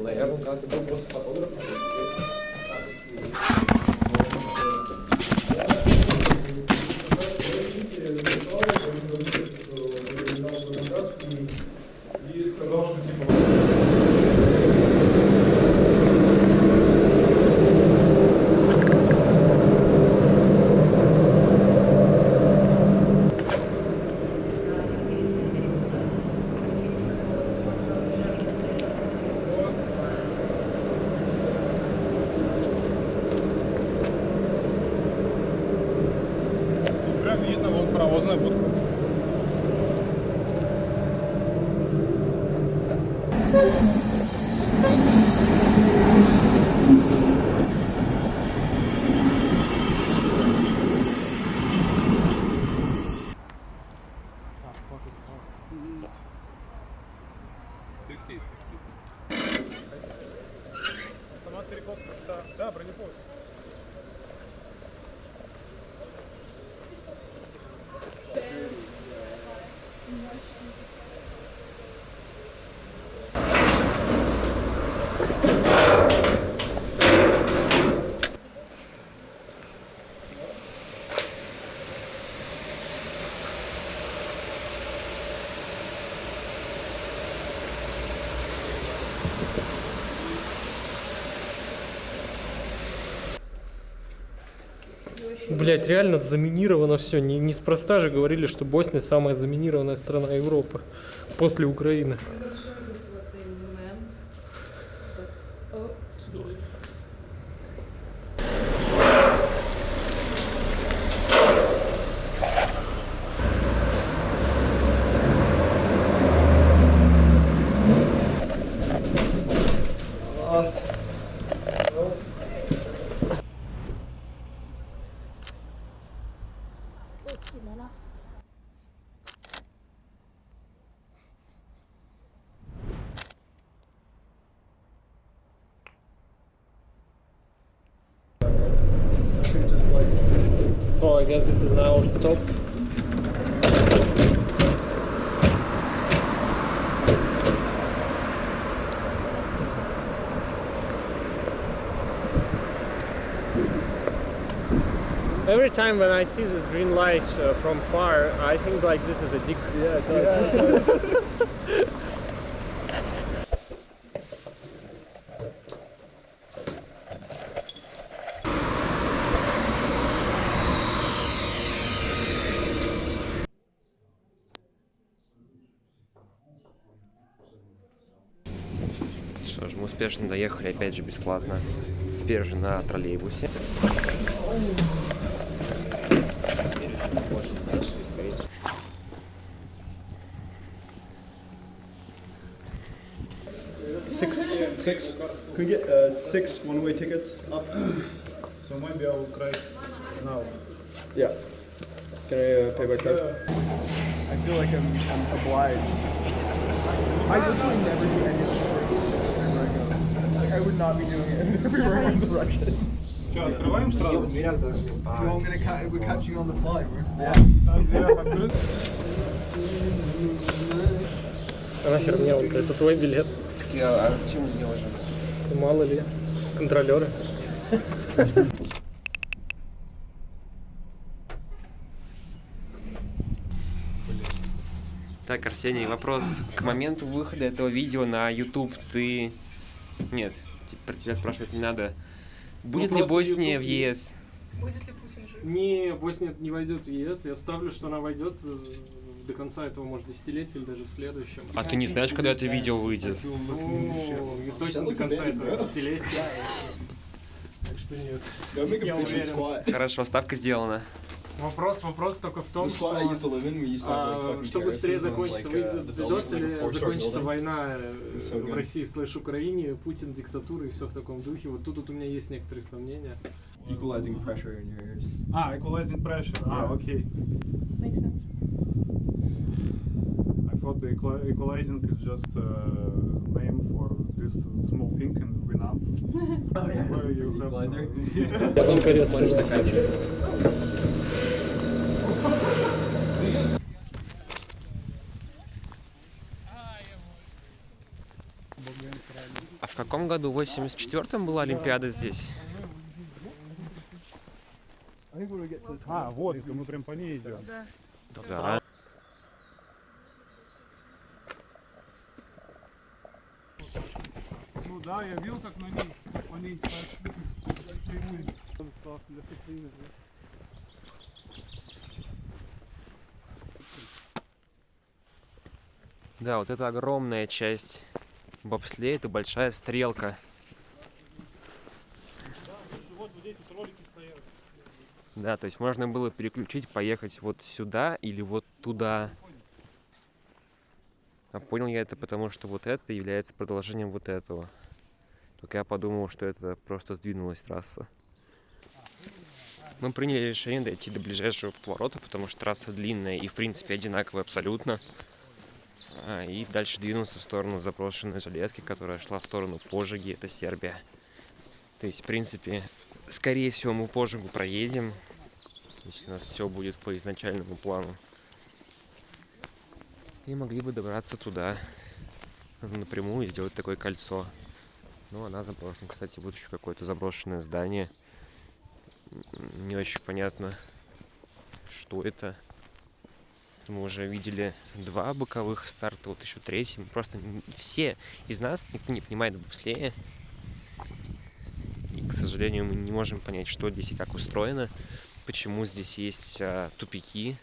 Наверное, когда ты был просто фотографом. И сказал, что типа... Прям видно, вот паровозная будка. Автомат перекоп, да, бронепоезд. Блять, реально заминировано все. Неспроста же говорили, что Босния самая заминированная страна Европы после Украины. So I guess this is now our stop. Every time when I see this green light from far, I think like this is a dick. Yeah, Что ж, мы успешно доехали, опять же, бесплатно. Теперь уже на троллейбусе. Six. Can we get 6 one-way tickets up? So maybe I will cry now. Yeah. Can I pay by card? I feel like I'm obliged. I literally never do any of this everywhere I go. Like, I would not be doing it everywhere I'm the Russians. Что, открываем сразу? You want me to we're catching on the fly, bro. Yeah. А нахер мне он? Это твой билет. А зачем мне уже? Мало ли. Контролеры. Так, Арсений, вопрос. К моменту выхода этого видео на YouTube ты... Нет, про тебя спрашивать не надо. Будет ли Босния в ЕС? Будет ли Путин жив? Не, Босния не войдет в ЕС. Я ставлю, что она войдет до конца этого, может, десятилетия или даже в следующем. А ты не знаешь, когда это видео выйдет? Ну, и точно до конца этого десятилетия. Так что нет. Я уверен. Хорошо, ставка сделана. Вопрос только в том, что быстрее закончится видос или закончится война в России / Украине, Путин, диктатура и все в таком духе. Вот тут у меня есть некоторые сомнения. Equalizing pressure in your ears. Equalizing pressure. Окей. makes sense. I thought the equalizing is just a name for this small thing in Winamp. Oh yeah. Where you have Equalizer? А в каком году? В 84-м была Олимпиада здесь? I think when we get to the А, вот, мы прям по ней идем. Да. Ну да, я видел, как на ней, по ней Да, вот это огромная часть бобслея, это большая стрелка. Вот здесь вот ролики стоят. Да, то есть можно было переключить, поехать вот сюда или вот туда. А понял я это потому, что вот это является продолжением вот этого. Только я подумал, что это просто сдвинулась трасса. Мы приняли решение дойти до ближайшего поворота, потому что трасса длинная и в принципе одинаковая абсолютно. И дальше двинулся в сторону заброшенной железки, которая шла в сторону Пожиги, это Сербия. То есть, в принципе, скорее всего, мы Пожигу проедем. То есть у нас все будет по изначальному плану. И могли бы добраться туда напрямую и сделать такое кольцо. Ну, она заброшена. Кстати, вот еще какое-то заброшенное здание. Не очень понятно, что это. Мы уже видели 2 боковых старта, вот еще 3. Просто все из нас, никто не понимает бобслея. И, к сожалению, мы не можем понять, что здесь и как устроено. Почему здесь есть тупики.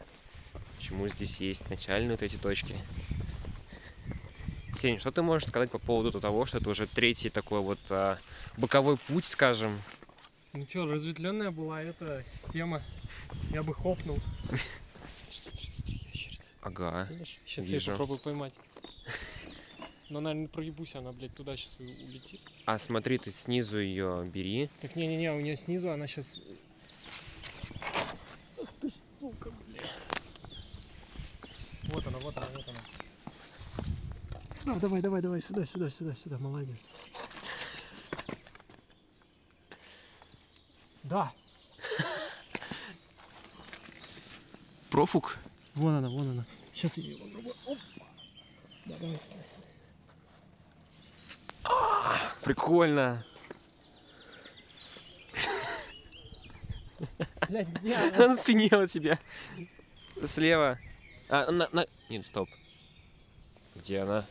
Почему здесь есть начальные вот эти точки. Сень, что ты можешь сказать по поводу того, что это уже 3-й такой вот боковой путь, скажем? Ну что, разветвленная была эта система. Я бы хопнул. Ага. Видишь? Сейчас Вижу. я попробую поймать. Но, наверное, проебусь, она, блядь, туда сейчас улетит. А смотри, ты снизу ее бери. Так не-не-не, у нее снизу она сейчас... Ах ты ж, сука, блядь. Вот она, вот она, вот она. Давай, сюда, молодец. Да, Профуг? вон она. Сейчас я ее попробую. Оп. Давай. Прикольно. Блядь, где она? Она на спине у тебя. Слева. Нет, стоп. Где она?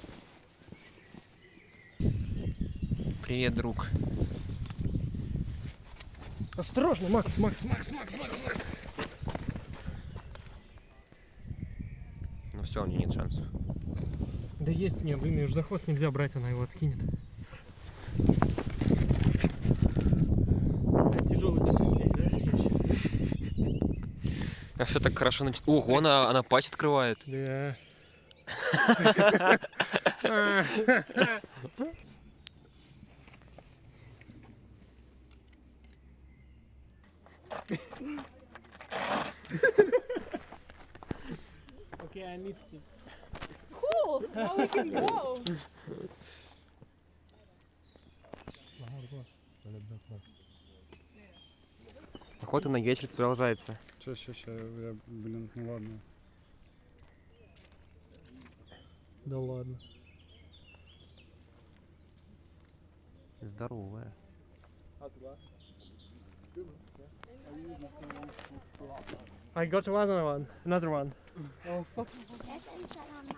Привет, друг. Осторожно, Макс. Ну все, у нее нет шансов. Да есть, не, блин, ее же за хвост нельзя брать, она его откинет. Тяжелый ты сегодня день, да? А все так хорошо начинает. Ого, она патч открывает. Да. Okay, I missed it. Cool. Now we can go. Охота на ящериц продолжается. Сейчас, я, блин, ну ладно. Да ладно. Здоровая. I got another one. Oh fuck. That's in Salamander.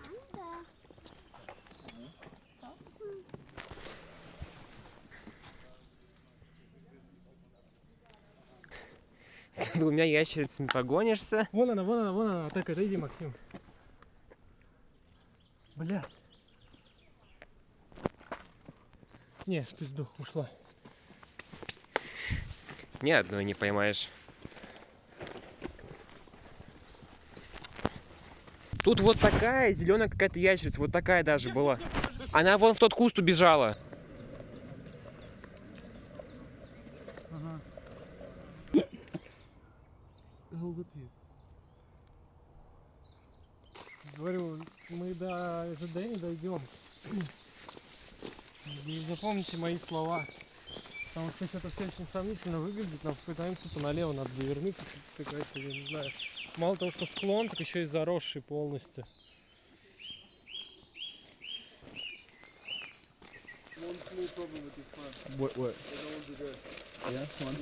С 2 ящерицами погонишься. Вон она. Так, отойди, Максим. Бля. Не, в пизду, ушла. Ни одной не поймаешь. Тут вот такая зеленая какая-то ящерица, вот такая даже была. Она вон в тот куст убежала. мы до ЖД не дойдем. И запомните мои слова. Потому что если это все очень сомнительно выглядит, нам пытаемся типа налево надо завернуть. Какая-то, я не знаю. Мало того, что склон, так еще и заросший полностью. One small problem with this plan. What? Yeah, come on.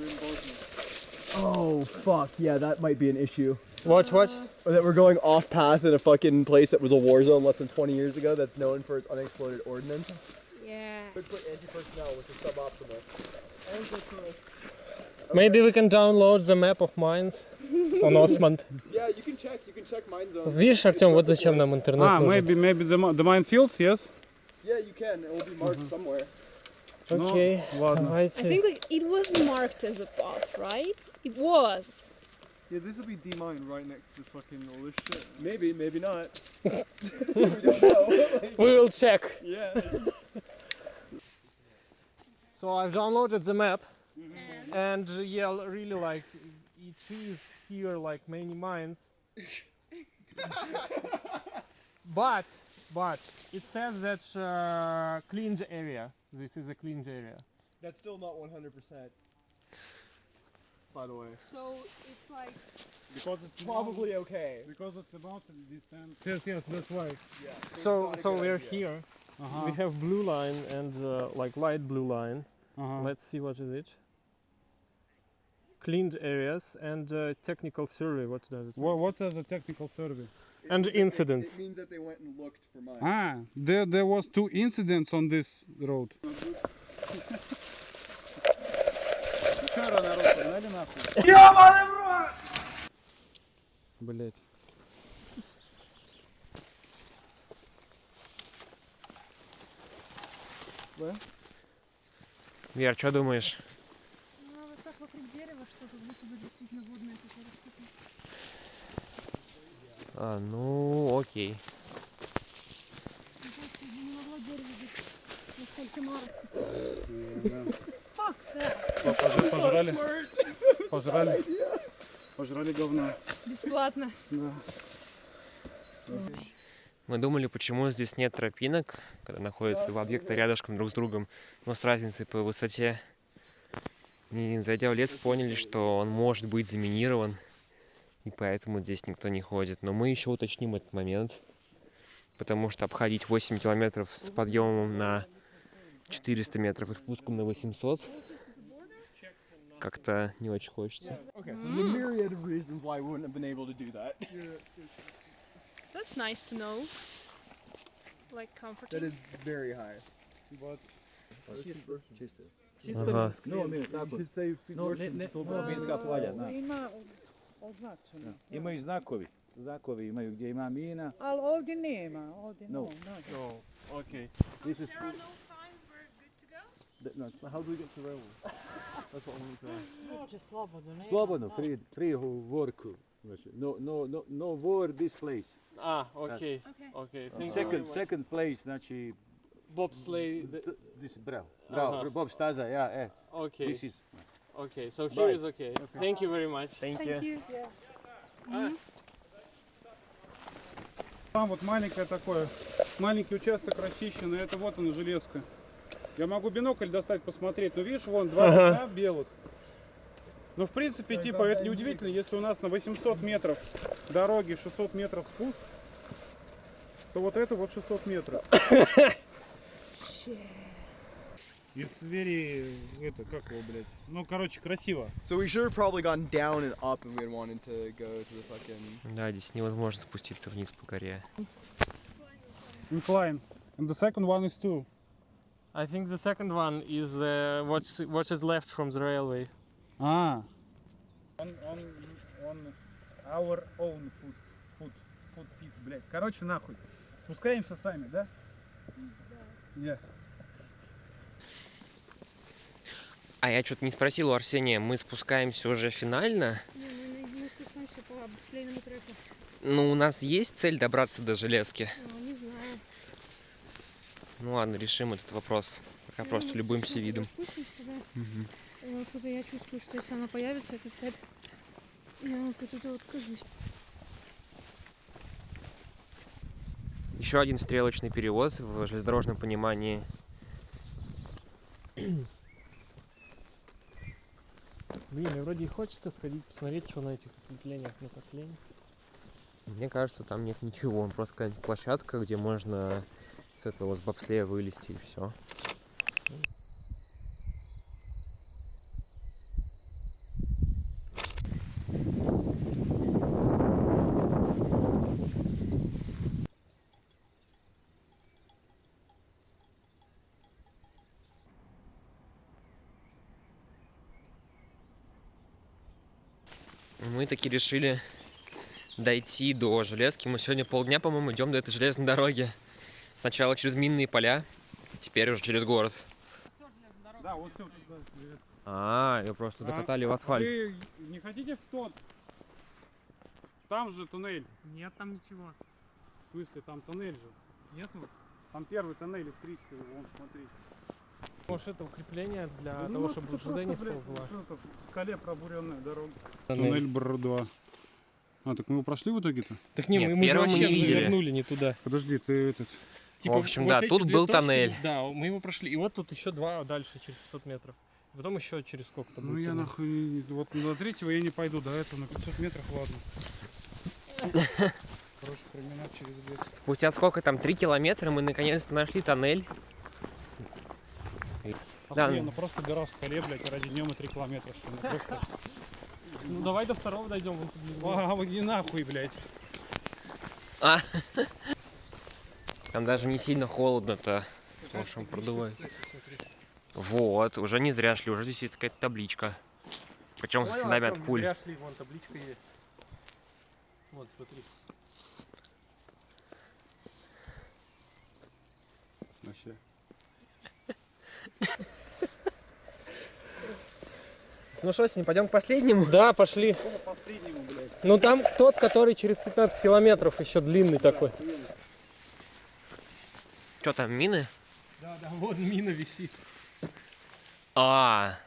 Oh, fuck. Yeah, that might be an issue. Watch. Or that we're going off path in a fucking place that was a war zone less than 20 years ago that's known for its unexploded ordnance. Yeah. Could put anti-personnel, which is suboptimal. Maybe we can download the map of mines on Osmond. Yeah, you can check mine zone. Видишь, Артем, вот зачем нам интернет нужен. Maybe the minefields, yes? Yeah, you can. It will be marked somewhere. Окей, ладно. I давайте. think like, it was marked as a path, right? It was. Yeah, this will be D-mine right next to fucking all this shit. Maybe, maybe not. We don't know. We will check. Yeah. So I've downloaded the map, and yeah, really like it is here like many mines. but it says that cleaned area. This is a cleaned area. That's still not 100%. By the way. So it's like. Because it's Probably okay. Because it's the mountain descent. Yes, that's right. Yeah. So we're here. Uh-huh. We have blue line and like light blue line. Uh-huh. Let's see what is it. Cleaned areas and technical survey. What does it mean? What is the technical survey? And incidents. It means that they went and looked for mine. There was 2 incidents on this road. Блять. Вер, что думаешь? Ну, вот так вокруг дерева, что как будто бы действительно водная какая-то штука. Ну, окей. Не могло дерево быть настолько мало. Fuck that. Пожрали говна. Бесплатно. Да. Мы думали, почему здесь нет тропинок, когда находятся два объекта рядышком друг с другом, но с разницей по высоте. И зайдя в лес, поняли, что он может быть заминирован, и поэтому здесь никто не ходит. Но мы еще уточним этот момент, потому что обходить 8 километров с подъемом на 400 метров и спуском на 800 как-то не очень хочется. Okay, so the myriad of reasons why we wouldn't have been able to do that. That's nice to know. Like comforting. That is very high. But Ага. Minska polja, da. Imaju znakovi. Znakovi imaju gdje ima mina. Ali ovdje nema, ovdje No. Oh, okay. This is There are no signs we're good to go? no, How do we get to railway? That's what we need to ask. Može slobodno. nema. slobodno, free work. Znači, no war this place. Ah, okay. Okay. Okay. Thank you very much. Second place, znači Bobsleigh. this bravo, Aha. Bob staza, ja, Okay. this is. Okay. So here Bye. is okay. Thank you very much. Thank Thank you. там вот маленькое такое, маленький участок расчищенный, это вот она железка. Я могу бинокль достать, посмотреть, но видишь, вон два окна белых. Ну, в принципе, типа, это неудивительно, если у нас на 800 метров дороги 600 метров спуск, то вот это вот 600 метров. It's very, это, как его, блядь, ну, короче, красиво. So we should have probably gone down and up if we had wanted to go to the fucking... Да, здесь невозможно спуститься вниз по горе. Incline. And the second one is 2. I think the second one is what is left from the railway. On our own foot feet, блядь. Короче, нахуй. Спускаемся сами, да? Да. А я что-то не спросил у Арсения, мы спускаемся уже финально? Не, мы спускаемся по бобслейному треку. Ну, у нас есть цель добраться до железки? Ну, не знаю. Ну ладно, решим этот вопрос. Пока просто любуемся видом. Спустимся, да. Что-то я чувствую, что если она появится, эта цепь, я вот от этого откажусь. Еще один стрелочный перевод в железнодорожном понимании. Блин, мне вроде и хочется сходить посмотреть, что на этих укреплениях, но так лень. Мне кажется, там нет ничего. Просто какая-нибудь площадка, где можно с этого, с бобслея вылезти и все. Мы таки решили дойти до железки. Мы сегодня полдня, по-моему, идем до этой железной дороги. Сначала через минные поля, теперь уже через город. Да, вот все. Ее просто закатали в асфальт. Вы не хотите в тот? Там же туннель. Нет там ничего. В смысле, там туннель же. Нету? Там первый туннель электрический, вон, смотри. Может, это укрепление для Ну, того, может, чтобы это ЖД не просто, блядь, сползла? что-то в скале пробуренная дорога. Туннель Бр-2. А, так мы его прошли в итоге-то? Так Нет, мы же первого мы вообще не видели. завернули не туда. Подожди, ты этот... В общем, да, эти тут две был точки, тоннель. Да, мы его прошли. И вот тут еще два дальше, через 500 метров. И потом еще через сколько-то Ну будет я туннель. нахуй, вот до третьего я не пойду, до этого на 500 метров, ладно. Короче, променад через лес. Спустя сколько там, 3 километра, мы наконец-то нашли тоннель. Да. Охуенно, просто дыра в скале, блядь, ради днем и 3 километра, что ли, просто... Ну давай до второго дойдем. Вон тут внизу. А, вы не нахуй, блядь. Там даже не сильно холодно-то, потому что он продувает. Вот, уже не зря шли, уже здесь есть какая-то табличка. Причем со Понял, следами Артём, от пуль. зря шли, вон табличка есть. Вот, смотри. Вообще. Ну что, сегодня пойдем к последнему? Да, пошли. Последнему, блядь. Ну там тот, который через 15 километров, еще длинный такой. Что там, мины? Да, вон мина висит. А,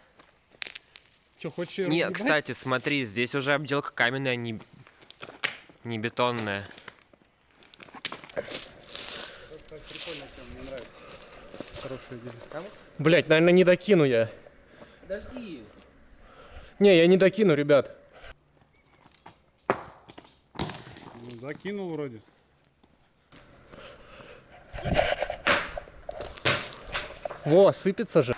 Что, хочешь её нет, разъебать? кстати, смотри, здесь уже обделка каменная, не бетонная. Хорошая идея. Блять, наверное, не докину я. Подожди. Не, я не докину, ребят. Ну, закинул вроде. Во, сыпется же.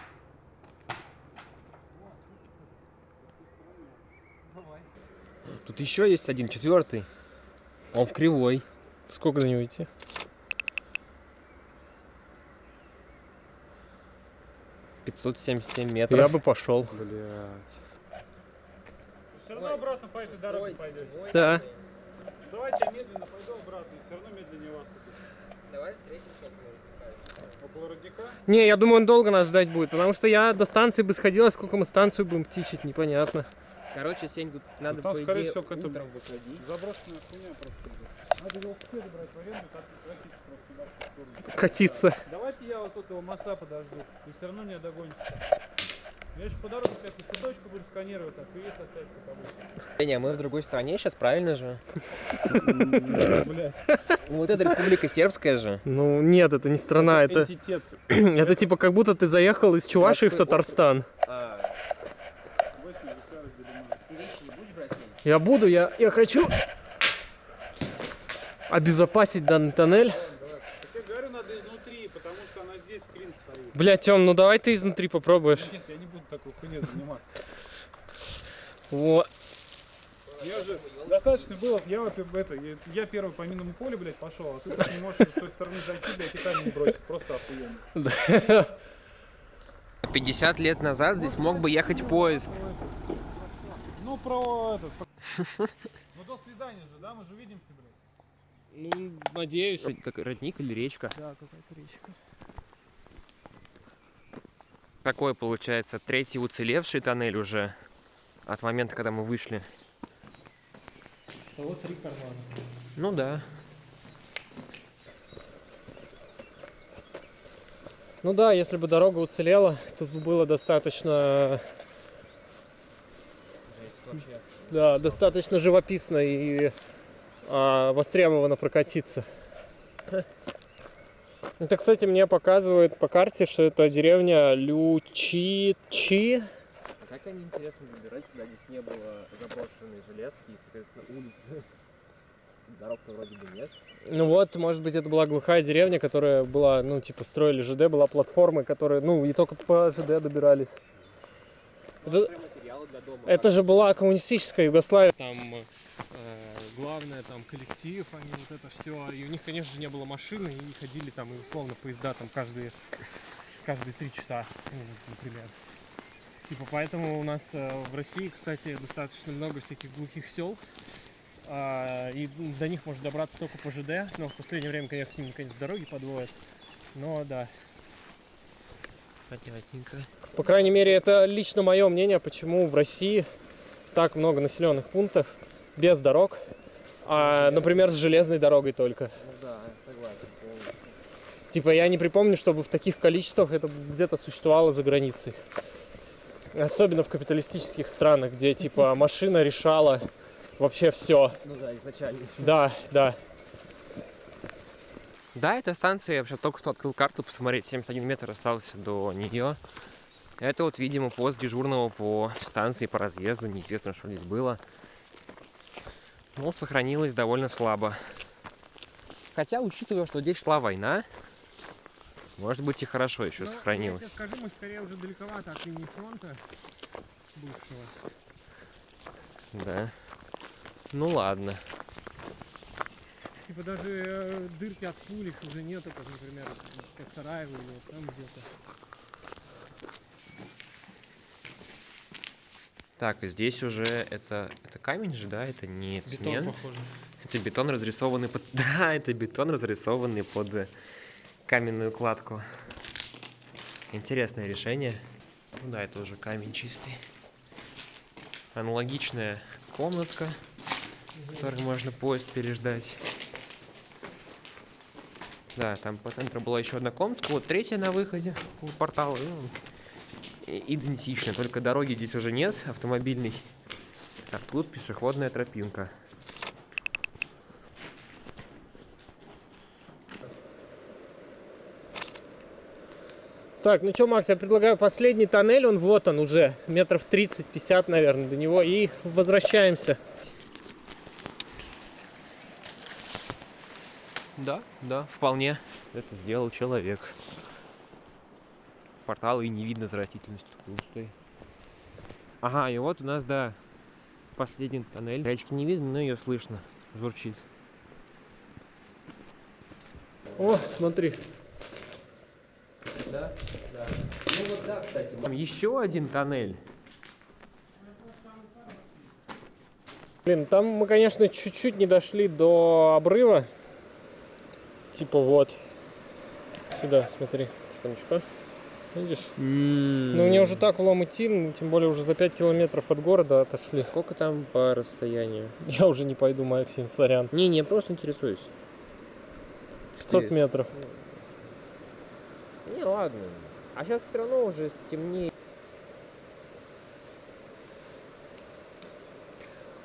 Тут еще есть один, 4-й. Он в кривой. Сколько до него идти? $577 метров. Я бы пошел. Блядь. Все равно обратно по этой дороге пойдете. Да. Давайте я медленно пойду обратно, все равно медленнее вас идут. Давай встретимся Около родника? Не, я думаю, он долго нас ждать будет, потому что я до станции бы сходила, сколько мы станцию будем птичить, непонятно. Короче, Сень, тут надо, там, по скорее идее, всего, какой-то утром выходить. заброшенная хуйня просто. Надо велосипеды брать в аренду, так прокатиться просто туда, в сторону. Катиться. Давайте я вас около моста подожду, вы все равно не догоните. Я еще по дороге сейчас и точку буду сканировать, так и сосать по Не, мы в другой стране сейчас, правильно же? Бля, Вот это Республика Сербская же. Ну нет, это не страна, это... энтитет. Это типа как будто ты заехал из Чувашии в Татарстан. Я буду, я хочу обезопасить данный тоннель. Я говорю, надо изнутри, потому что она здесь клин стоит. Бля, Тём, ну давай ты изнутри попробуешь. Нет, я не буду такой хуйней заниматься. Вот. Я же достаточно было, я первый по минному полю, блядь, пошел, а ты так не можешь с той стороны зайти, блядь, и камень бросить. Просто охуенно. 50 лет назад здесь мог бы ехать поезд. Ну, про этот... Ну, до свидания же, да? Мы же увидимся, блядь. Ну, надеюсь. Как родник или речка. Да, какая-то речка. Такой получается 3-й уцелевший тоннель уже от момента, когда мы вышли. А вот 3 кармана. Ну да. Ну да, если бы дорога уцелела, тут бы было достаточно... Да, достаточно живописно и востребовано прокатиться. Это, кстати, мне показывают по карте, что это деревня Лючичи. А как они, интересно, выбирать, когда здесь не было заброшенной железки и, соответственно, улицы? Дорог-то вроде бы нет. Ну вот, может быть, это была глухая деревня, которая была, ну, типа, строили ЖД, была платформа, которая, ну, и только по ЖД добирались. Это же была коммунистическая Югославия. Там главное, там коллектив, они вот это все. И у них, конечно же, не было машины, и ходили там, и условно, поезда там каждые 3 часа, ну, например. Типа, поэтому у нас в России, кстати, достаточно много всяких глухих сел. И до них можно добраться только по ЖД. Но в последнее время, конечно, к ним наконец дороги подводят. Но да. Понятненько. По крайней мере, это лично мое мнение, почему в России так много населенных пунктов без дорог, например, с железной дорогой только. Ну да, согласен полностью. Типа, я не припомню, чтобы в таких количествах это где-то существовало за границей. Особенно в капиталистических странах, где, типа, машина решала вообще все. Ну да, изначально. Да, да. Да, эта станция, я вообще только что открыл карту, посмотреть, 71 метр остался до нее. Это вот, видимо, пост дежурного по станции, по разъезду, неизвестно, что здесь было. Но сохранилось довольно слабо. Хотя, учитывая, что здесь шла война, может быть и хорошо еще сохранилось. Я тебе скажу, мы скорее уже далековато от линии фронта бывшего. Да. Ну ладно. Типа даже дырки от пуль их уже нет, это, например, под Сараево или вот там где-то. Так, и здесь уже это камень же, да? Это не цемент. Бетон, похоже. Это бетон, разрисованный под... Да, это бетон, разрисованный под каменную кладку. Интересное решение. Ну да, это уже камень чистый. Аналогичная комнатка, в которой можно поезд переждать. Да, там по центру была еще одна комнатка, вот третья на выходе у портала. Идентично, только дороги здесь уже нет, автомобильной. А тут пешеходная тропинка. Так, ну что, Макс, я предлагаю последний тоннель, вот он уже, метров 30-50, наверное, до него, и возвращаемся. Да, вполне. Это сделал человек. Портала и не видно за растительностью густой. Ага, и вот у нас, да, последний тоннель. Речки не видно, но ее слышно. Журчит. О, смотри. Да. Ну вот да, кстати. Там еще один тоннель. Блин, там мы, конечно, чуть-чуть не дошли до обрыва. Типа вот. Сюда, смотри. Секундочку. Видишь? Ну, мне уже так влом идти, тем более уже за 5 километров от города отошли. Сколько там по расстоянию? Я уже не пойду, Максим, сорян. Не, просто интересуюсь. 500 метров. Не, ладно. А сейчас все равно уже стемнеет.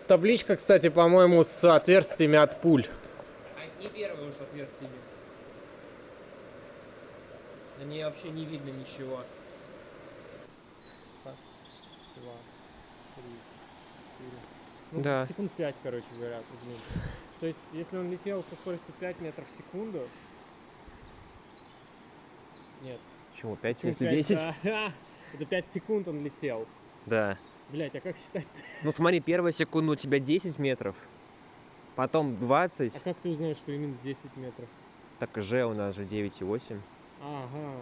Табличка, кстати, по-моему, с отверстиями от пуль. А не первые уж отверстиями. На ней вообще не видно ничего. Раз, два, три, четыре. Ну, Да. секунд 5, короче говоря. То есть, если он летел со скоростью 5 метров в секунду... Нет. Чего, 5 Почему вместо 5? 10? Да. Это 5 секунд он летел. Да. Блять, а как считать-то? Ну смотри, первая секунда у тебя 10 метров, потом 20, А как ты узнаешь, что именно 10 метров? так же у нас же 9,8. Ага.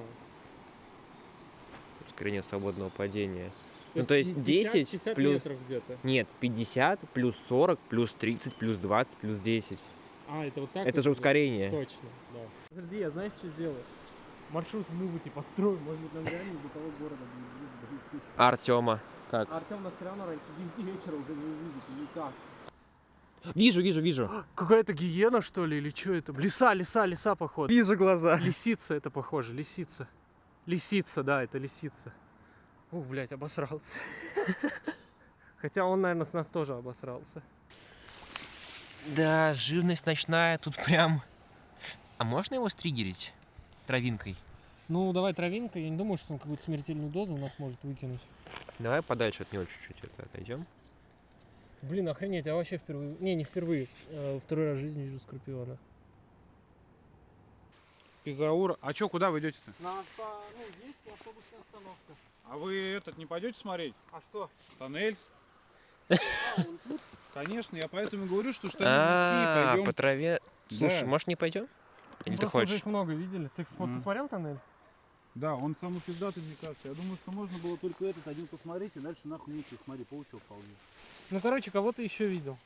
Ускорение свободного падения. То Ну то есть 10 50 плюс... метров где-то. Нет, 50 плюс 40 плюс 30 плюс 20 плюс 10. А, это вот так? Это вот же было? ускорение. Точно, да. Подожди, я знаешь, что сделаю? Маршрут в Мувате построю, может быть, нам реально до того города будет дойти. Артема. Как? А Артем нас все равно раньше 9 вечера уже не увидит, никак. Вижу. Какая-то гиена, что ли, или что это? Лиса, походу. Вижу глаза. Лисица это похоже, лисица. Лисица, да, это лисица. Ух, блядь, обосрался. Хотя он, наверное, с нас тоже обосрался. Да, живность ночная тут прям А можно его стригерить травинкой? Ну, давай травинка. Я не думаю, что он какую-то смертельную дозу у нас может выкинуть. Давай подальше от него чуть-чуть отойдем. Блин, охренеть, я вообще впервые... Не впервые. Второй раз в жизни вижу скорпиона. Пизаура. А чё, куда вы идете-то? Есть автобусная остановка. А вы не пойдете смотреть? А что? Тоннель? Он тут? Конечно, я поэтому говорю, что штаны пойдем. По траве. Слушай, Да. может не пойдем? Или ты Просто уже хочешь? их много видели. Ты смотрел тоннель? Да, он самый пиздатый, мне кажется. Я думаю, что можно было только этот один посмотреть, и дальше нахуй нечего. Смотри, получил вполне. Ну, короче, кого-то еще видел.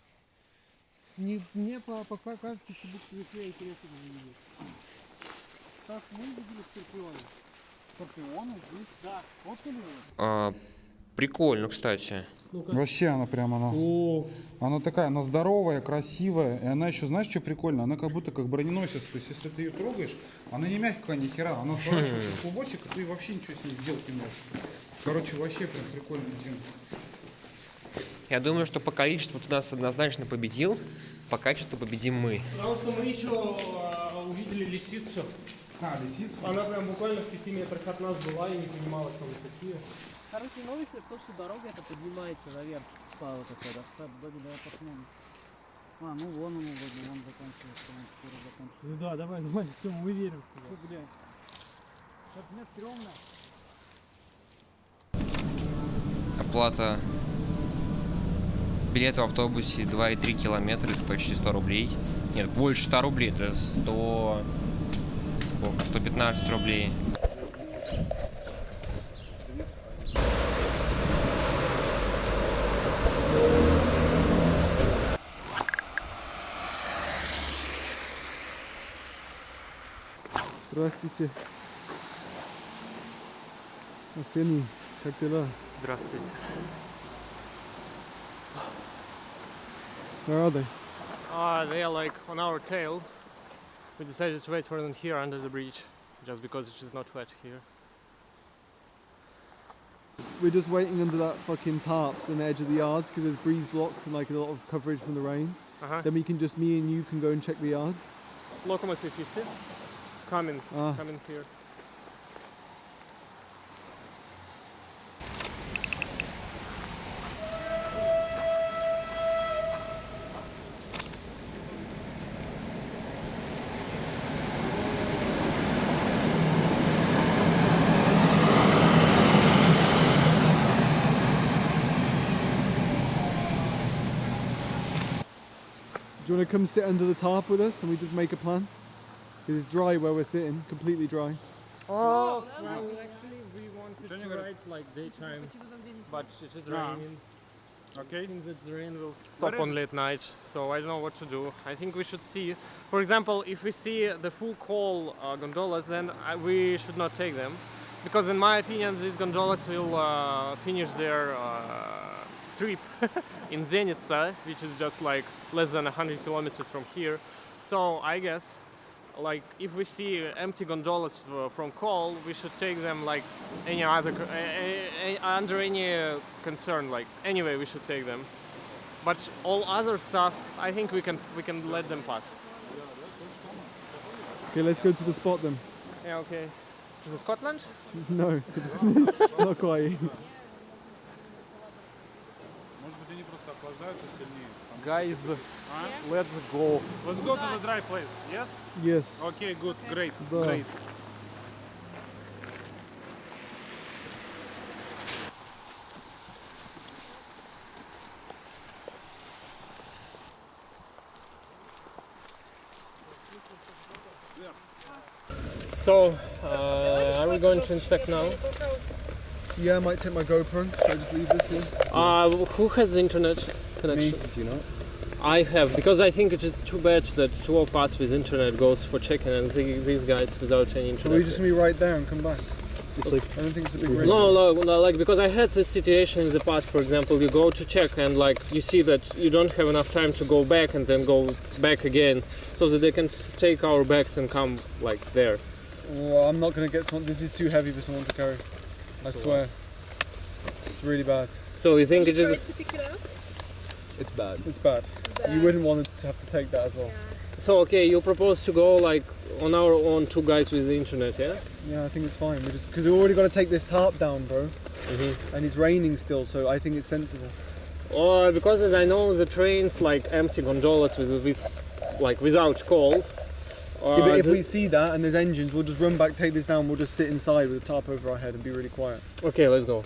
Мне пока кажется, что будто я интересно не видел. Так, мы видели скорпиона. Скорпионы здесь? Да. Вот или Прикольно, кстати. Вообще она прям, она такая, она здоровая, красивая, и она еще, знаешь, что прикольно? Она как будто как броненосец, то есть если ты ее трогаешь, она не мягкая ни хера, она сворачивается в клубочек, и ты вообще ничего с ней сделать не можешь. Короче, вообще прям прикольная тема. Я думаю, что по количеству ты нас однозначно победил, по качеству победим мы. Потому что мы еще увидели лисицу. Лисица? Она прям буквально в 5 метрах от нас была и не понимала, кто мы такие. Короче, новость в том, что дорога это поднимается наверх. Слава такая, да? Вроде, давай посмотрим. А, ну вон он вроде, вон заканчивается, он скоро закончится. Ну да, давай, все, мы верим в себя. Фу, блядь. Как мне стрёмно. Оплата билета в автобусе 2,3 километра, это почти 100 рублей. Нет, больше 100 рублей, это 100... Сколько? 115 рублей. Здравствуйте. Арсений, как дела? Здравствуйте. Where are they? They are like on our tail. We decided to wait for them here under the bridge, just because it is not wet here. We're just waiting under that fucking tarps on the edge of the yards because there's breeze blocks and like a lot of coverage from the rain. Then we can just, me and you can go and check the yard. Locomotive, you see? Coming here. Do you want to come sit under the tarp with us and we just make a plan? Because it's dry where we're sitting, completely dry. Oh, well, actually we wanted to ride like daytime, but it is raining. Okay. I think that the rain will stop only at night, so I don't know what to do. I think we should see, for example, if we see the full call gondolas, then we should not take them. Because in my opinion, these gondolas will finish their trip in Zenica, which is just like less than 100 kilometers from here. So I guess, like, if we see empty gondolas from Kol, we should take them like any other, under any concern. Like anyway, we should take them. But all other stuff, I think we can let them pass. Okay, let's go to the spot then. Yeah, okay. To the Scotland? No, not quite. Может быть, они просто охлаждаются сильнее. Guys, let's go. Let's go to the dry place, yes? Yes. Okay, good, great, Да. great. So, are we going to inspect now? Yeah, I might take my GoPro. Should I just leave this here? Who has the internet connection? Me. Do you not? I have, because I think it is too bad that 12 pass with internet goes for checking and these guys without any internet. Will we just be right there and come back? It's like, I don't think it's a big risk. No, like, because I had this situation in the past, for example, you go to check and like you see that you don't have enough time to go back and then go back again, so that they can take our bags and come like there. Oh, I'm not going to get someone. This is too heavy for someone to carry. I swear. It's really bad. So you think it is... To pick it up? It's bad. It's bad. You wouldn't want to have to take that as well. So okay, you propose to go like on our own, two guys with the internet, yeah? Yeah, I think it's fine. We just because we've already got to take this tarp down, bro. And it's raining still, so I think it's sensible. Or because as I know, the trains like empty gondolas with like without coal. Yeah, but if we see that and there's engines, we'll just run back, take this down. We'll just sit inside with a tarp over our head and be really quiet. Okay, let's go.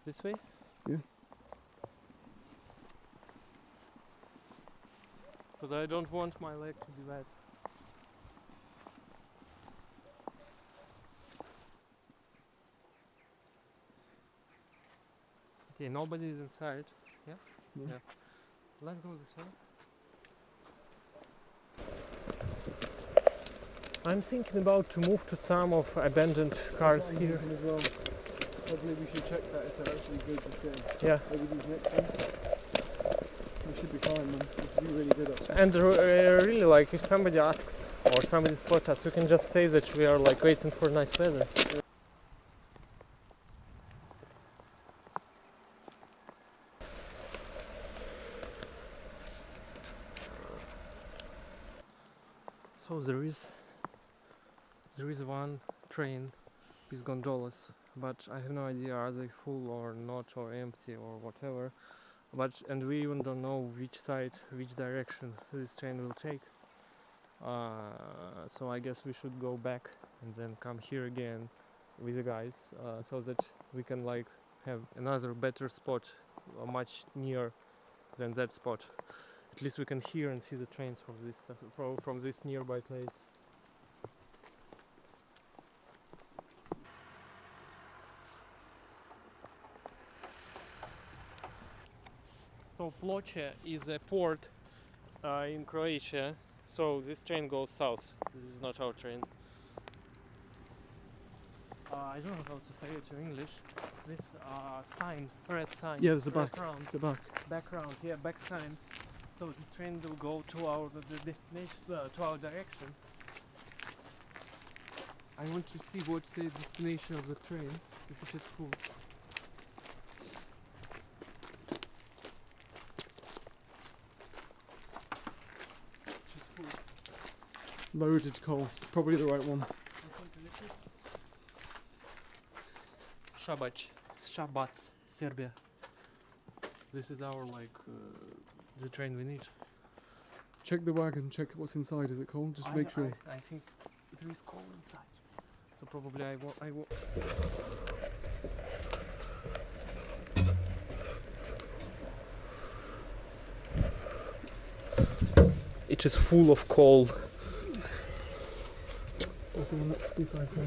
This way? Yeah. Because I don't want my leg to be wet. Okay, nobody is inside. Yeah? Yeah. Let's go this way. I'm thinking about to move to some of abandoned cars here. As well. Probably we should check that if they're actually good to see. Yeah. Maybe these next ones. We should be fine, man. This would be really good actually. And really, like, if somebody asks or somebody spots us, we can just say that we are like waiting for nice weather. So there is one train with gondolas, but I have no idea are they full or not, or empty or whatever. And we even don't know which side, which direction this train will take. So I guess we should go back and then come here again with the guys, so that we can like have another better spot, much nearer than that spot. At least we can hear and see the trains from this nearby place. So Ploče is a port in Croatia, so this train goes south. This is not our train. I don't know how to say it in English. This sign, red sign. Yeah, there's a back. Background. The back. Background, yeah, back sign. So the train will go to our destination, to our direction. I want to see what's the destination of the train, if it is full. It's full. Loaded coal. It's probably the right one. Shabac, Serbia. This is our the train we need. Check the wagon. Check what's inside. Is it coal? Just make sure. I think there is coal inside. So probably I will. It is full of coal. Something on that inside there.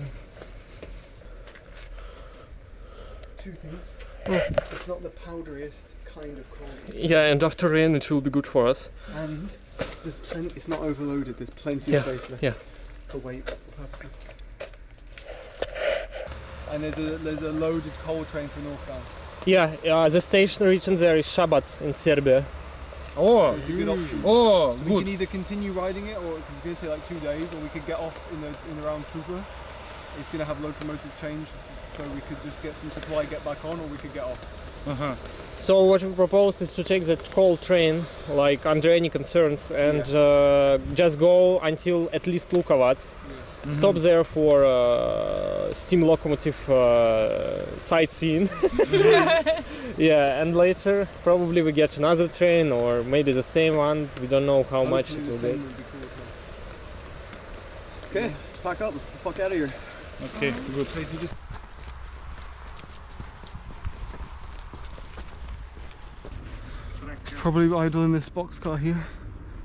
Two things. It's not the powderiest kind of coal. Yeah, and after rain it will be good for us. And there's plenty. It's not overloaded. There's plenty of space left. Yeah. For weight purposes. And there's a loaded coal train for northbound. Yeah, the station region there is Shabac in Serbia. So it's a good option. Oh, So we can either continue riding it, or because it's going to take like 2 days, or we could get off in around Tuzla. It's going to have locomotive change, so we could just get some supply, get back on, or we could get off. So what we propose is to take that coal train, like under any concerns, and just go until at least Lukovac. Stop there for steam locomotive sightseeing. Yeah, and later probably we get another train or maybe the same one. We don't know how much it will be. Okay, let's pack up. Let's get the fuck out of here. Okay, good. Probably idle in this boxcar here.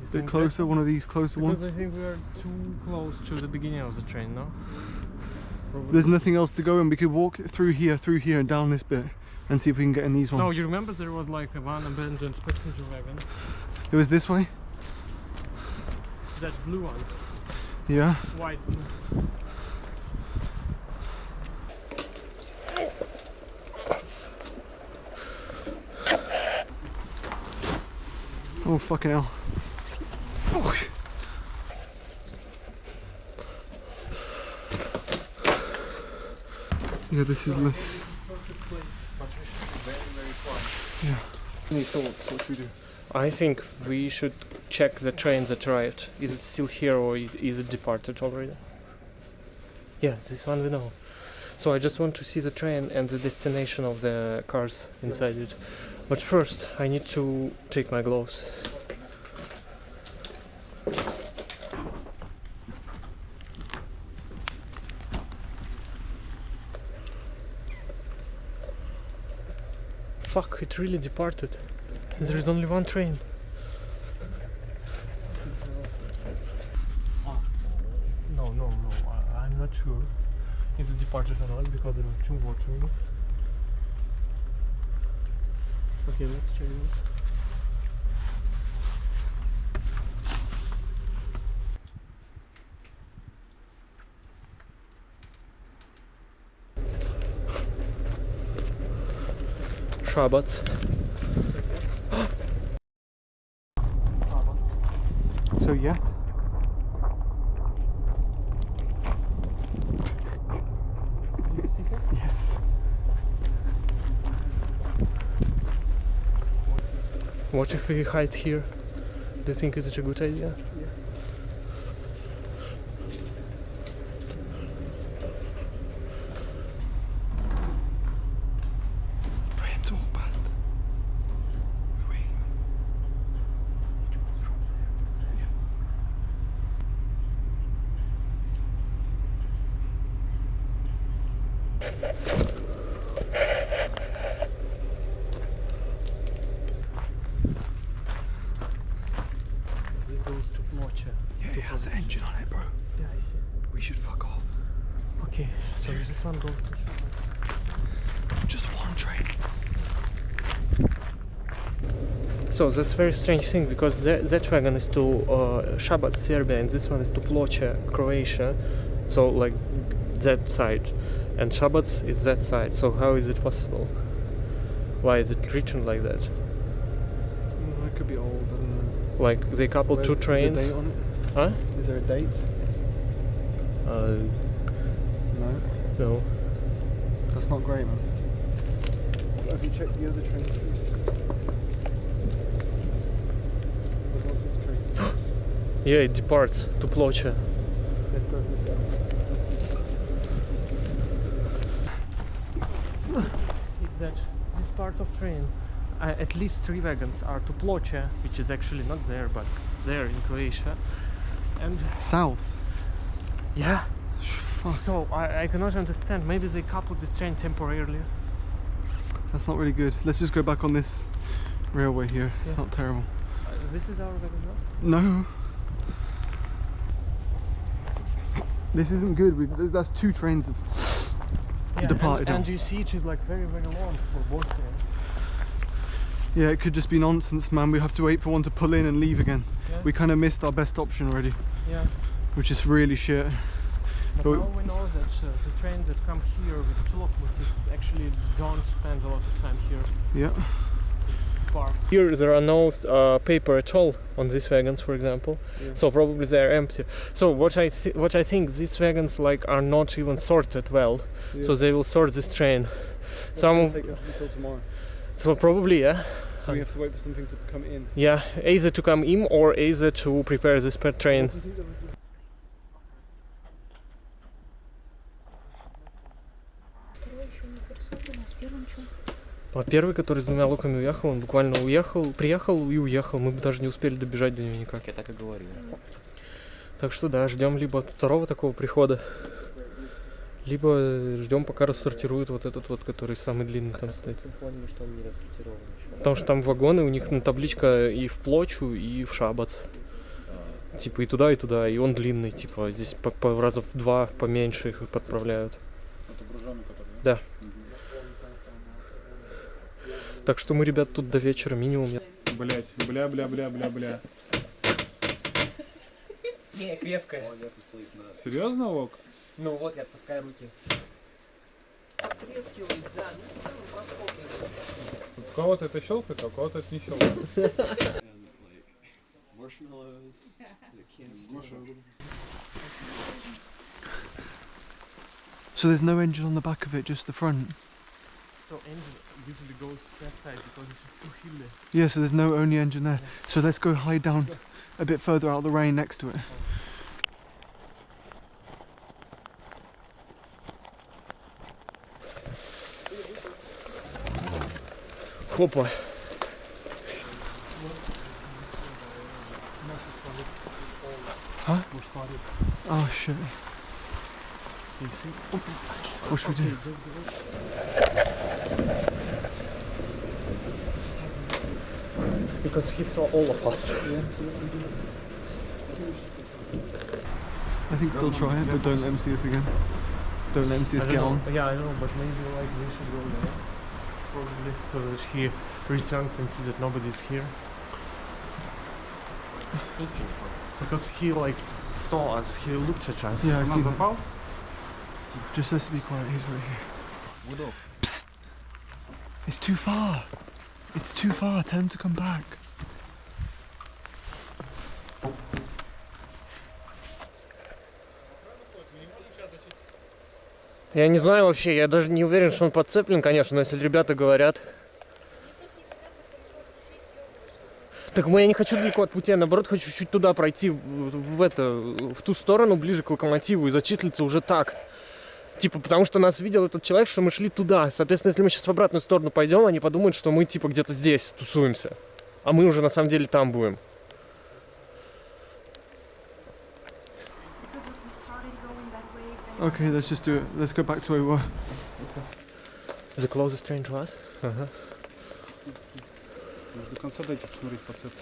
A bit closer, one of these closer Because ones. I think we are too close to the beginning of the train, no? Probably. There's nothing else to go in. We could walk through here, and down this bit, and see if we can get in these ones. No, you remember there was like a one abandoned passenger wagon? It was this way? That blue one, Yeah. white blue. Oh, fucking hell. Oh. Yeah, this is less. Perfect place, but we should very fun. Any thoughts? What should we do? I think we should check the train that arrived. Is it still here or is it departed already? Yeah, this one we know. So I just want to see the train and the destination of the cars inside it. But first, I need to take my gloves. Fuck, it really departed. There is only one train. No, I'm not sure. Is it departed or not because there are two more trains. Okay, let's check it. Shabbat. So yes. Did you see that? Yes. What if we hide here? Do you think it's a good idea? Bram, to walk past. Oui. This goes to Ploče. Yeah, it has an engine on it, bro. Yeah, I see. We should fuck off. Okay, so this one goes to Shabbat. Just one train. So that's a very strange thing because that wagon is to Shabbat, Serbia, and this one is to Ploče, Croatia. So like that side, and Shabbat is that side. So how is it possible? Why is it written like that? It could be old. I don't know. Like they coupled two trains. Is there a date on it? Huh? Is there a date? No. No. That's not great, man. Have you checked the other train? What about this train? Yeah, it departs to Ploče. Let's go. Is that this part of train? At least 3 wagons are to Ploče, which is actually not there, but there in Croatia. And South. yeah. Fuck. So I cannot understand. Maybe they coupled this train temporarily. That's not really good. Let's just go back on this railway here. It's Yeah. not terrible. This is our wagon now? No. This isn't good. That's 2 trains of departed. And you see it is like very, very long for both trains. Yeah, it could just be nonsense, man. We have to wait for one to pull in and leave again. Yeah. We kind of missed our best option already, Yeah. which is really shit. But But now we know that the trains that come here with 2 locomotives actually don't spend a lot of time here. Yeah. Parts. Here there are no paper at all on these wagons, for example. Yeah. So probably they are empty. So what I think these wagons like are not even sorted well. So they will sort this train. Some of, take it until tomorrow. so probably yeah. So we have to wait for something to come in. Yeah, either to come in or either to prepare this per train. А первый, который с 2 луками уехал, он буквально приехал и уехал. Мы бы даже не успели добежать до него никак. Я так и говорил. Так что да, ждем либо второго такого прихода, либо ждем, пока рассортируют вот этот вот, который самый длинный там стоит. Поняли, что он не рассортирован еще. Потому что там вагоны, у них табличка и в Плочу, и в Шабац. Типа и туда, и он длинный, типа здесь по раза в 2 поменьше их подправляют. Это груженый, который, Да. Так что мы, ребят, тут до вечера минимум. Блять, бля. Не, крепкая. Серьезно, Вок? Ну вот, я отпускаю руки. Потрескивает, да, ну целый проскок. У кого-то это щелкает, а у кого-то это не щелкает. So there's no engine on the back of it, just the front. So engine, usually goes that side because it's just too hilly. Yeah, so there's no only engine there. So let's go hide down a bit further out of the rain next to it. Хопа. Huh? Oh shit. You see? What should we do? Because he saw all of us. I think still try it, but don't let him see us again. Don't let him see us get on. Yeah, I know, but maybe like we should go there. Probably so that he returns and sees that nobody's here. Because he like saw us, he looked at us. Yeah, I see him. Запал? Just let's be quiet, he's right here. Psst! It's too far. It's too far, tell him to come back. Я не знаю вообще, я даже не уверен, что он подцеплен, конечно, но если ребята говорят. Так я не хочу далеко от пути, я наоборот хочу чуть туда пройти, в ту сторону, ближе к локомотиву и зачислиться уже так. Типа, потому что нас видел этот человек, что мы шли туда. Соответственно, если мы сейчас в обратную сторону пойдем, они подумают, что мы типа где-то здесь тусуемся. А мы уже на самом деле там будем. Okay, let's just do it. Let's go back to where we were. The closest train to us? Ага. Может, до конца дайте посмотреть подцепку.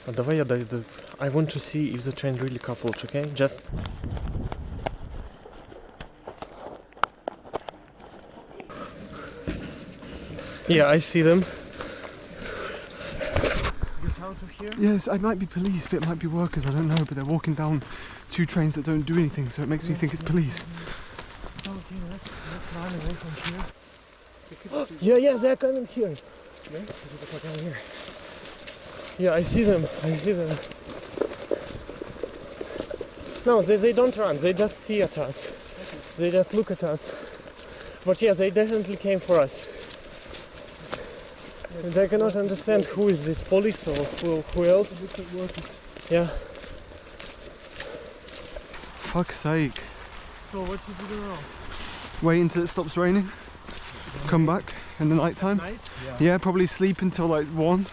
А давай я дойду. I want to see if the train really coupled, okay? Just... Yeah, I see them. You count of here? Yes, it might be police, but it might be workers, I don't know, but they're walking down two trains that don't do anything, so it makes me think it's police. Okay, let's run away from here. Yeah, they're coming here. Yeah? Yeah, I see them. No, they don't run, they just see at us. They just look at us. But yeah, they definitely came for us. They cannot understand who is this police or who else. Yeah. Fuck's sake. So what should we do now? Wait until it stops raining. Come back in the night time. Night? Yeah, probably sleep until like 1.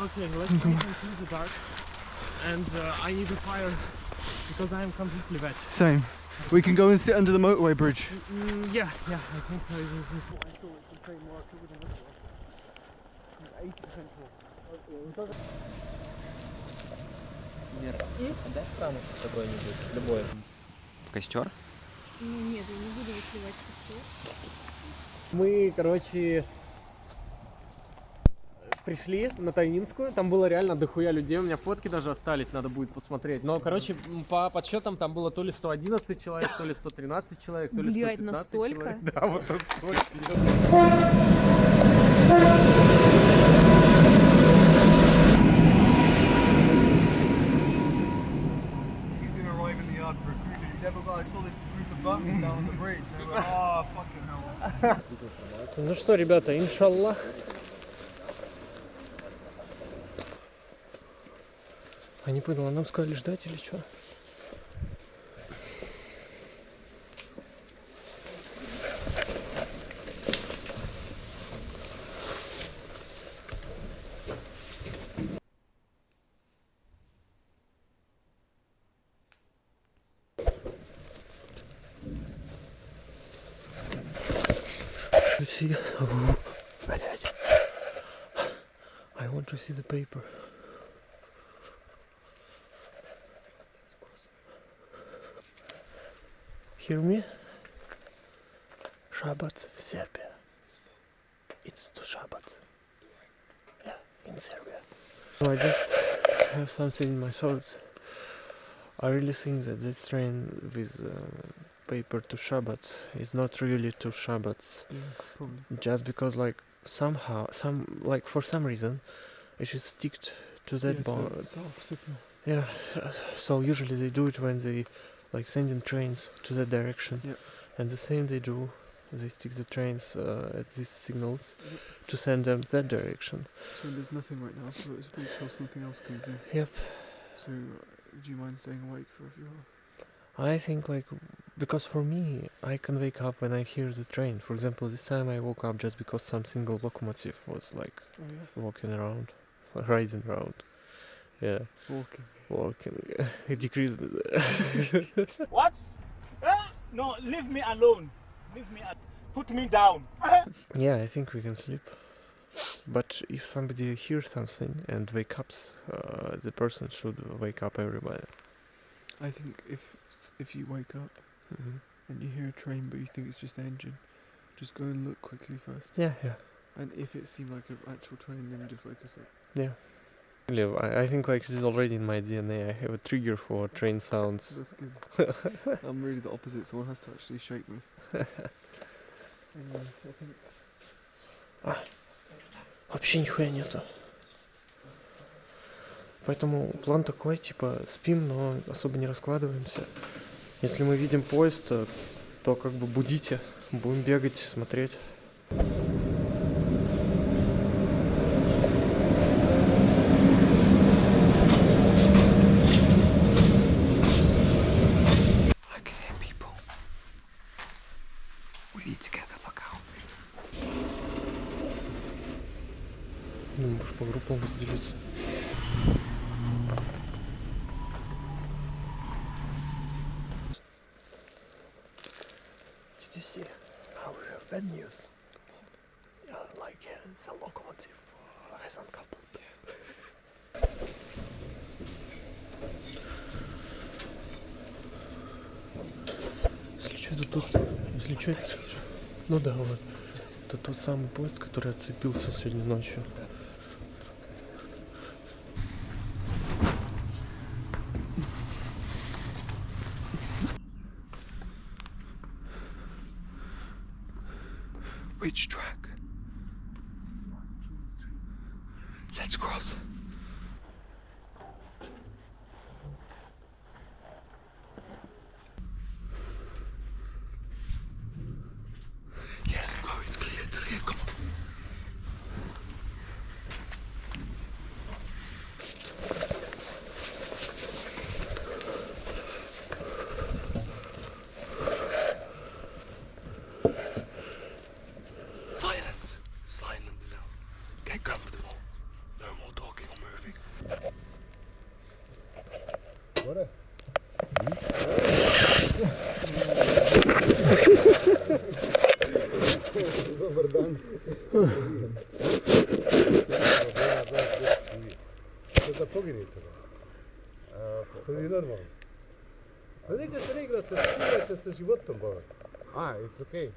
Okay, let's wait until the dark. And I need a fire because I am completely wet. Same. We can go and sit under the motorway bridge. Yeah, I think I will. Костер? Ну нет, я не буду сливать костер. Мы, короче, пришли на Тайнинскую, там было реально дохуя людей, у меня фотки даже остались, надо будет посмотреть. Но, короче, по подсчетам там было то ли 111 человек, то ли 113 человек, то ли 115 настолько? человек. Да, вот настолько. I saw this group of buttons down on the bridge and I went, oh fucking hell. Ну что, ребята, иншаллах. А не понял, а нам сказали ждать или что? See, I want to see the paper. Hear me? Shabbat в Serbia. It's to Shabbat. Yeah, in Serbia. So I just have something in my thoughts. I really think that this train with paper to Shabbat is not really to Shabbat. Just because like somehow, for some reason, it should stick to that bond. Yeah, so usually they do it when they like sending trains to that direction. Yep. And the same they do they stick the trains at these signals to send them that direction. So there's nothing right now, so it's wait till something else comes in. Yep. So do you mind staying awake for a few hours? I think like, because for me, I can wake up when I hear the train. For example, this time I woke up just because some single locomotive was like Oh yeah. walking around, riding around. Yeah, walking. It decreased me there. What? No, leave me alone. Leave me. Put me down. Yeah, I think we can sleep. But if somebody hears something and wakes up, the person should wake up everybody. I think if you wake up Mhm. and you hear a train but you think it's just an engine, just go and look quickly first. Yeah, yeah. And if it seemed like an actual train, then just wake us up. Yeah. Really, I think like it is already in my DNA. I have a trigger for train sounds. That's good. I'm really the opposite, someone has to actually shake me. Anyways, I think... Вообще нихуя нету. Поэтому план такой, типа, спим, но особо не раскладываемся. Если мы видим поезд, то как бы будите, будем бегать, смотреть. Можешь по группам разделиться. Did you see how we have venues? Like the locomotive has uncoupled. Если что, это тут... Если что, это... Ну да, вот. Это тот самый поезд, который отцепился сегодня ночью. Which track? Let's cross. Yes, go, it's clear, come on. Silence now. Get comfortable. No more talking or moving. What? Dobar dan. Što da poginite? To je normalno. Pa neka se ne igrate, igra se sa životom, bola. It's okay.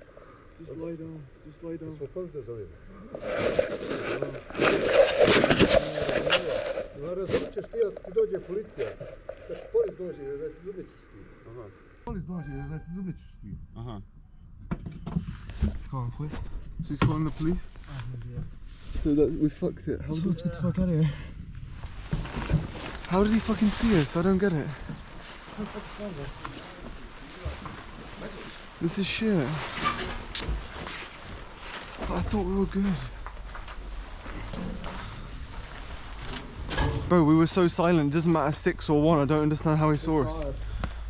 Just lie down, just lie down. Smo koliko zovemo? No razumiješ ti, ako ti dođe policija, kad polis dođe, razumiješ ti. Polis dođe, razumiješ ti. Ага. Come on, please. So he's calling the police? So that we fucked it. So let's get the fuck out of here. How did he fucking see us? I don't get it. This is shit. I thought we were good. Bro, we were so silent, it doesn't matter 6 or 1, I don't understand how he saw us.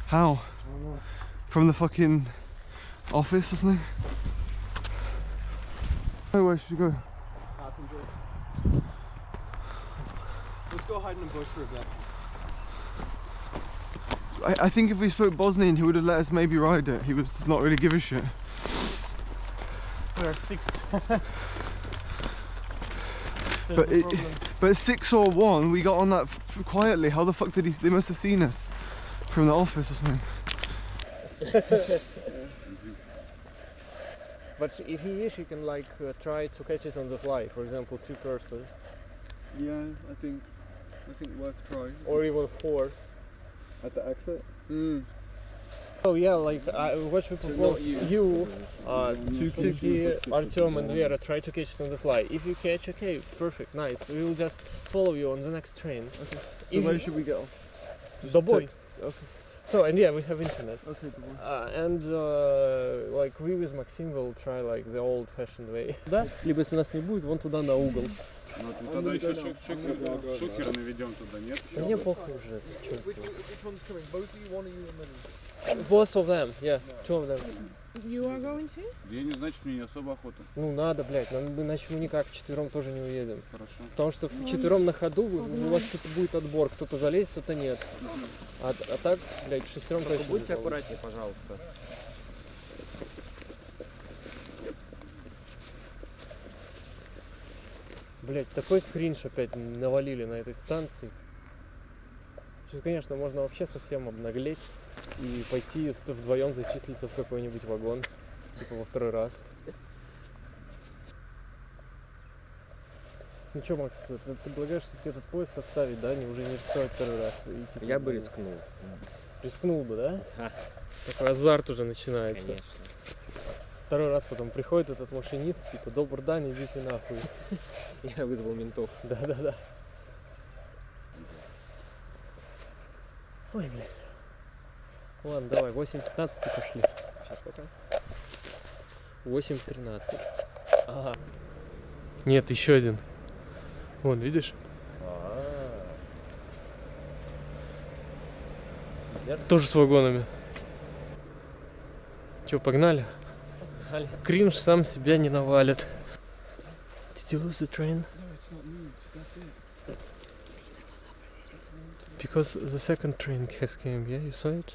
How? From the fucking office or something? Oh, where should you go? Let's go hide in a bush for a bit. I think if we spoke Bosnian, he would have let us maybe ride it. He was just not really give a shit. We're 6. But 6 or 1, we got on that quietly. How the fuck did he? They must have seen us from the office or something. But if he wish, he can like try to catch it on the fly. For example, 2 person, Yeah, I think worth trying. or even 4. At the exit? Oh yeah, like what we propose, you, Tuki, Artyom and Vera try to catch it on the fly. If you catch, okay, perfect, nice. We will just follow you on the next train. So where should we get off? The boy. Okay. So and yeah, we have internet. Okay, cool. And like we with Maxim will try like the old-fashioned way. Да? Либо если нас не будет, вон туда на угол. Ну, тогда еще шокер наведем туда, нет? Мне похуй уже. Which one's coming? Both of you, one of you, and then. Both of them, yeah, two of them. You are going to? Я не значит, мне не особо охота. Ну надо, блядь, иначе мы никак вчетвером тоже не уедем. Хорошо. Потому что вчетвером на ходу у вас что-то будет отбор, кто-то залезет, кто-то нет. А так, блядь, шестером точно. Будьте аккуратнее, пожалуйста. Блядь, такой кринж опять навалили на этой станции. Сейчас, конечно, можно вообще совсем обнаглеть и пойти вдвоем зачислиться в какой-нибудь вагон, типа во второй раз. Ну чё, Макс, ты предлагаешь все-таки этот поезд оставить, да? Уже не рисковать второй раз? И, типа, Я бы рискнул. Рискнул бы, да? Да. Такой азарт уже начинается. Конечно. Второй раз потом приходит этот машинист, типа, добрый день, идите нахуй. Я вызвал ментов. Да-да-да. Ой, блядь. Ладно, давай, 8:15 пошли. Сейчас пока. 8:13. Ага. Нет, еще один. Вон, видишь? Тоже с вагонами. Че, погнали? Погнали. Кринж сам себя не навалит. Did you lose the train? No, it's not moved. That's it. Because the second train has came, yeah? You saw it?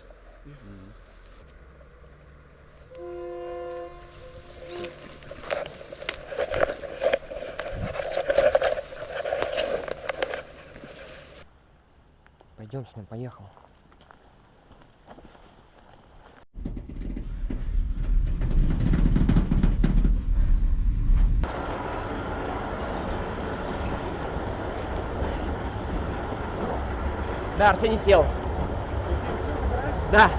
Пойдем с ним, поехал. Да, Арсений сел. Да.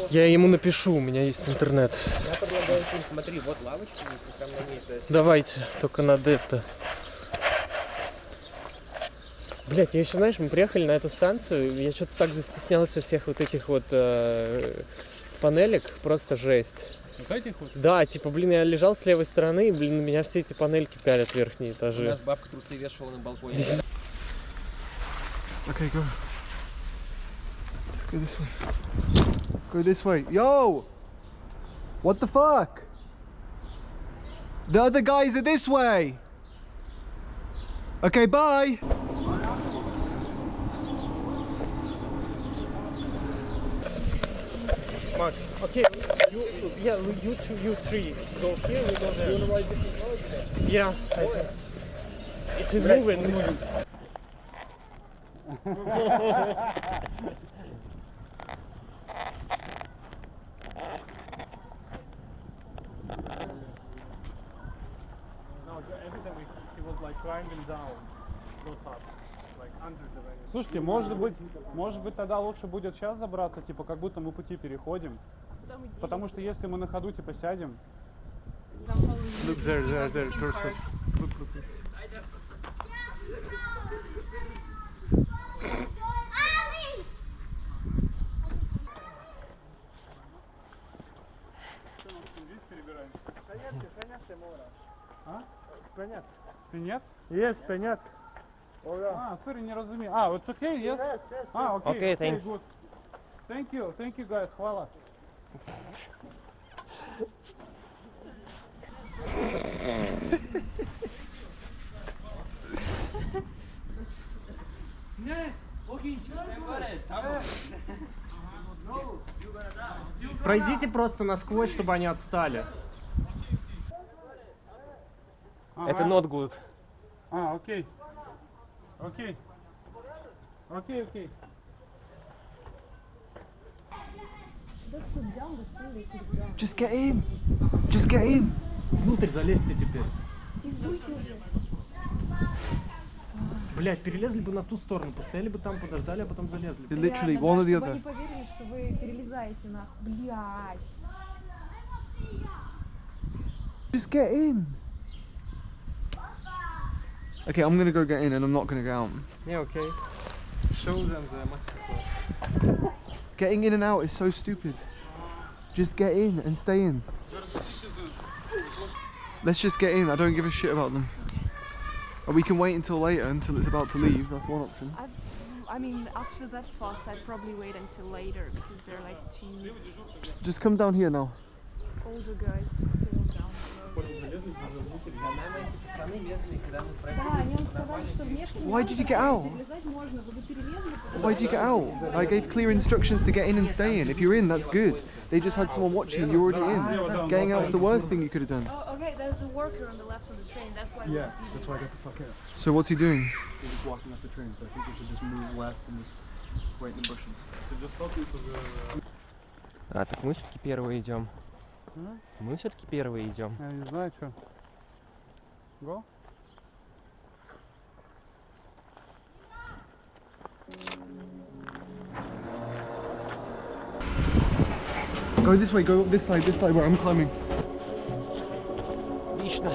Я ему напишу, у меня есть интернет. Я предлагаю, смотри, вот лавочка, если там на ней стоит. Давайте, только надо это. Блять, я еще, знаешь, мы приехали на эту станцию, я что-то так застеснялся всех вот этих вот панелек, просто жесть. Вот этих вот? Да, типа, блин, я лежал с левой стороны, и, блин, на меня все эти панельки пялят верхние этажи. У нас бабка трусы вешала на балконе. Okay, go. Go this way. Go this way. Yo! What the fuck? The other guys are this way. Okay, bye. Max, okay, you three go here, we go there. You wanna ride different roads then? Yeah, I think. She's moving. No, every time he was like climbing down, not up, like under the wagon. Слушайте, может быть тогда лучше будет сейчас забраться, типа как будто мы пути переходим. Потому что если мы на ходу типа сядем. Look there, person. Look. Нет? Yes, понят. Sorry, не разумею. It's okay, yes? Okay. Okay, thanks. Good. Thank you guys, хвала. Пройдите просто насквозь, чтобы они отстали. Это not good. Окей. Just get in. Just get in. Внутрь залезьте теперь. Блять, перелезли бы на ту сторону, постояли бы там, подождали, а потом залезли. Literally, one or the Чтобы other. они поверили, что вы перелезаете нахуй. Блядь. Just get in. Okay, I'm gonna go get in and I'm not gonna get out. Yeah, okay. Show them the masterclass. Getting in and out is so stupid. Just get in and stay in. Let's just get in. I don't give a shit about them. Or we can wait until later, until it's about to leave. That's one option. I mean, after that fuss, I'd probably wait until later because they're like two Just come down here now. older guys just chill down. Why did you get out? Why did you get out? I gave clear instructions to get in and stay in. If you're in, that's good. They just had someone watching you. You're already in. Getting out is the worst thing you could have done. Oh, okay, there's a worker on the left of the train. That's why. Yeah, that's why I got the fuck out. So what's he doing? He's just walking off the train, so I think we should just move left and just wait in the bushes. Так мы все-таки первые идем. Мы все-таки первые идем. Я не знаю, что. Go? Go this way, go this side where I'm climbing. Отлично.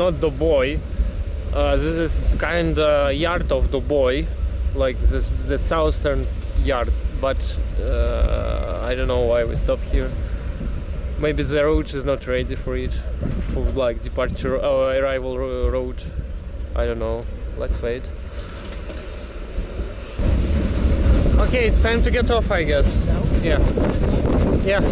not Doboj. This is kind of yard of Doboj, like this the southern yard. But I don't know why we stopped here. Maybe the road is not ready for it, for like departure or arrival road. I don't know. Let's wait. Okay, it's time to get off, I guess. Yeah. Yeah.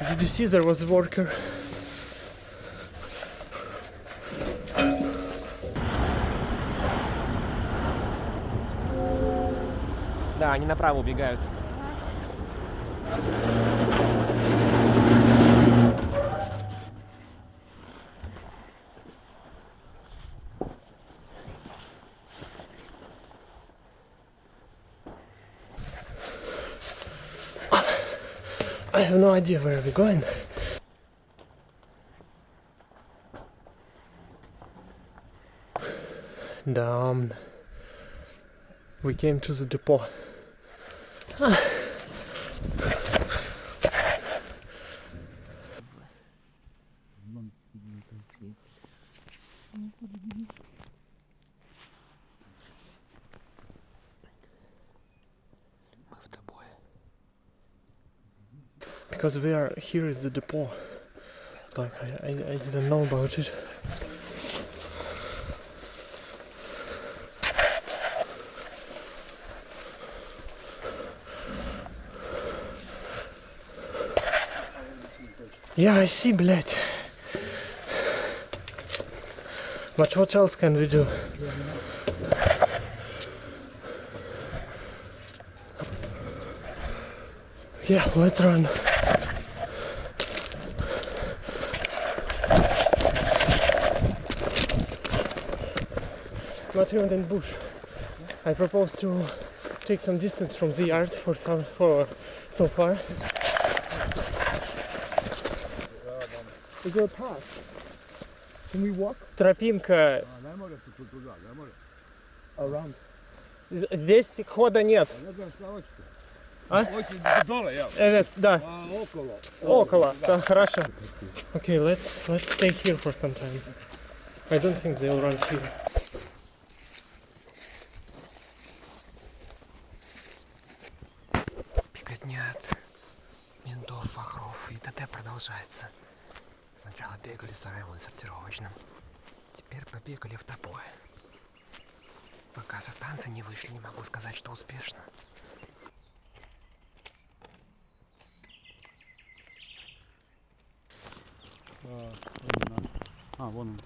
Did you see there was a worker? Да, они направо убегают. I have no idea where we're going. And we came to the depot. Because we are here is the depot. Like I didn't know about it. Yeah, I see, блядь. But what else can we do? Yeah, let's run. Not even in bush. I propose to take some distance from the yard for so far. Is there a path? Can we walk Тропинка. around? Здесь хода нет. А? Да. Около. Да, хорошо. Okay, let's stay here for some time. I don't think they'll run here. Беготня от ментов, вахров и т.д. продолжается. Сначала бегали с районом сортировочным, теперь побегали в Тобое. Пока со станции не вышли, не могу сказать, что успешно. Вон он.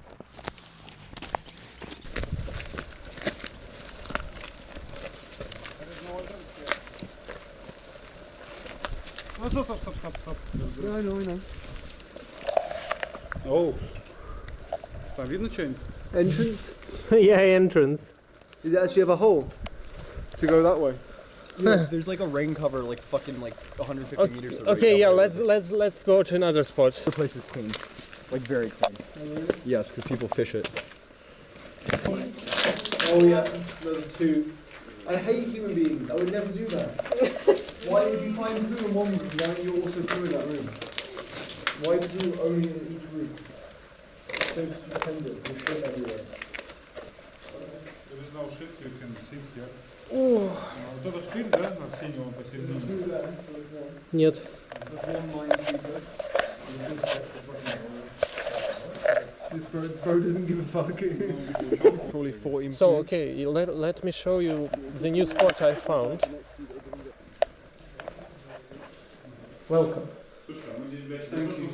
Стоп. Yeah, I know. Оу. Там видно что-нибудь? Entrance? Yeah, entrance. Does it actually have a hole to go that way? Yeah, there's like a rain cover, like fucking like 150 meters of rain Okay, yeah, cover. let's go to another spot. The place is clean, like very clean. Yes, because people fish it. Oh yeah, there's two. I hate human beings. I would never do that. Why, if you find poo in one room, why don't you also poo in that room? Why poo only in each room? So stupendous. There's shit everywhere. There is no shit, you can sink here. Вот это штырь, да, от синего посередине? Нет. There's one minesweeper. This bro doesn't give a fuck. Probably 40 meters. So okay, let me show you the new spot I found. Welcome. Thank you.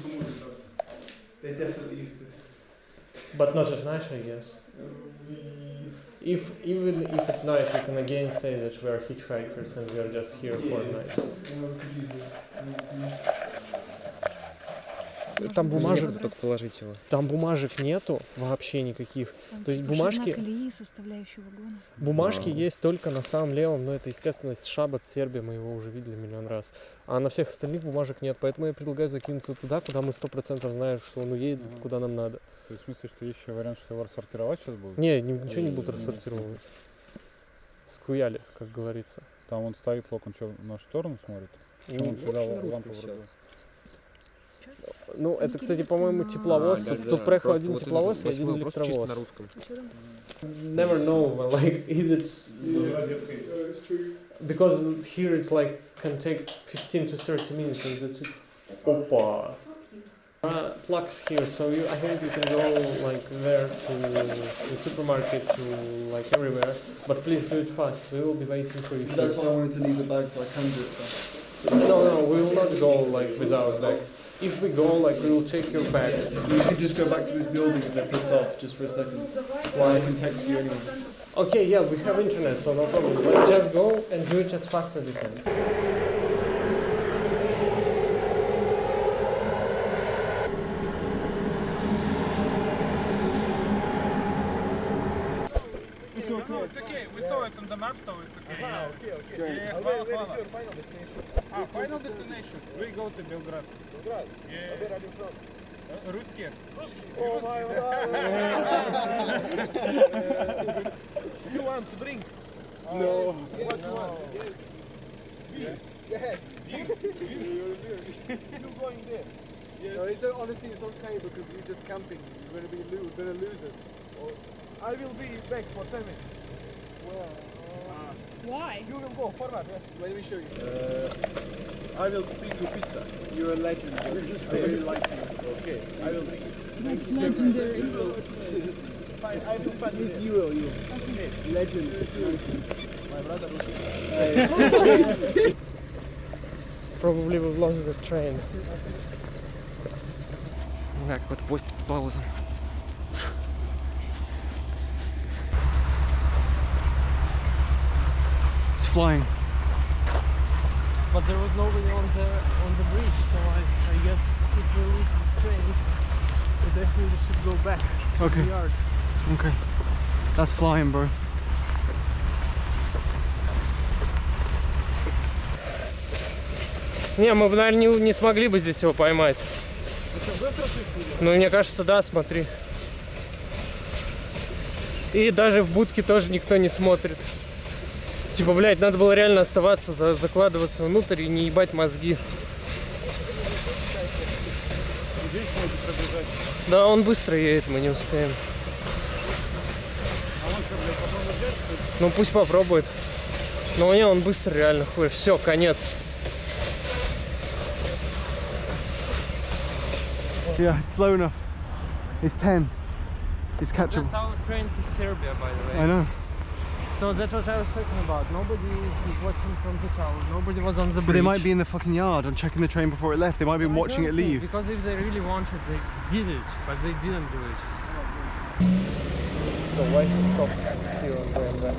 They definitely use this. But not at night, I guess. Even if at night, we can again say that we are hitchhikers and we are just here for a night. Там бумажек, Подложить его. там бумажек нету вообще никаких. Там То есть типа бумажки- колеи, составляющие вагона. Бумажки есть только на самом левом, но это, естественно, Шабат, Сербия, мы его уже видели миллион раз. А на всех остальных бумажек нет, поэтому я предлагаю закинуться туда, куда мы 100% знаем, что он уедет, куда нам надо. То есть в смысле, что есть еще вариант, что его рассортировать сейчас будут? Не, ничего не будут рассортировывать. Скуяли, как говорится. Там он стоит, лок, он что, в нашу сторону смотрит? Почему он всегда лампу врубил? Ну, это, кстати, по-моему, тепловоз. Тут проехал один тепловоз и один электровоз. на русском. Never know, like, is it... Because it's here, it like can take 15 to 30 minutes and that's it. Опа! Plugs here, so I think you can go like there to the supermarket, to like everywhere. But please do it fast. We will be waiting for you. That's why I wanted to leave the bag so I can do it fast. No, we will not go like without bags. If we go, like, we will take your bag. You can just go back to this building if they're pissed off, just for a second. Well, I can text you anyway. Okay, yeah, we have internet, so no problem. But just go and do it as fast as you can. No, it's okay. We saw it on the map, so it's okay. Okay. Yeah, Where is your final destination? Final destination. We go to Belgrade. Belgrade? Yeah. Where are you from? Русские. Oh my god! You want to drink? No. What you want? Yes. Beer. Yes. You going there? Yes. No, it's, honestly, it's okay because we're just camping. We're gonna lose us. I will be back for 10 minutes. Well, Why? you will go forward. Yes. Let me show you. I will bring you pizza. You're a legend. I really like you. Okay. I will bring you. That's legendary. I will find yes, you will. You. Okay. Legend. My brother was. Probably we've lost the train. Так, вот путь пауза. It's flying. But there was nobody on the bridge, so I guess if we lose this train, we definitely should go back to Okay. the yard. Okay. That's flying, bro. Не, мы бы, наверное, не смогли бы здесь его поймать. Ну, мне кажется, да, смотри. И даже в будке тоже никто не смотрит. Типа, блядь, надо было реально оставаться, закладываться внутрь и не ебать мозги. Да, он быстро едет, мы не успеем. Ну, пусть попробует. Но не, он быстро реально хуй. Все, конец. Yeah, it's slow enough. It's 10. It's catchable. That's our train to Serbia, by the way. I know. So that's what I was talking about. Nobody is watching from the tower. Nobody was on the bridge. But they might be in the fucking yard and checking the train before it left. They might be watching it leave. Because if they really wanted, they did it, but they didn't do it. So why he stopped here and there and there?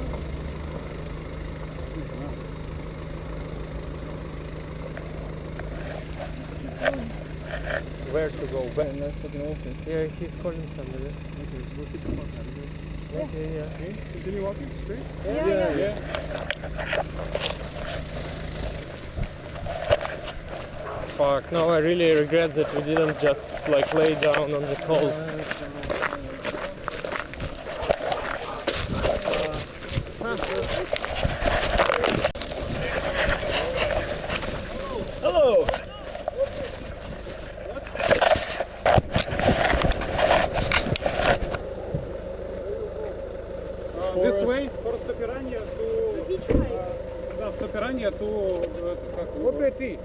Where to go? Back in that fucking office. Yeah, he's calling somebody. Okay, yeah. Continue walking straight? Yeah. Fuck, no, I really regret that we didn't just like lay down on the cold. Hello. This way for Stopirania to... Да, Stopirania to... What do you think?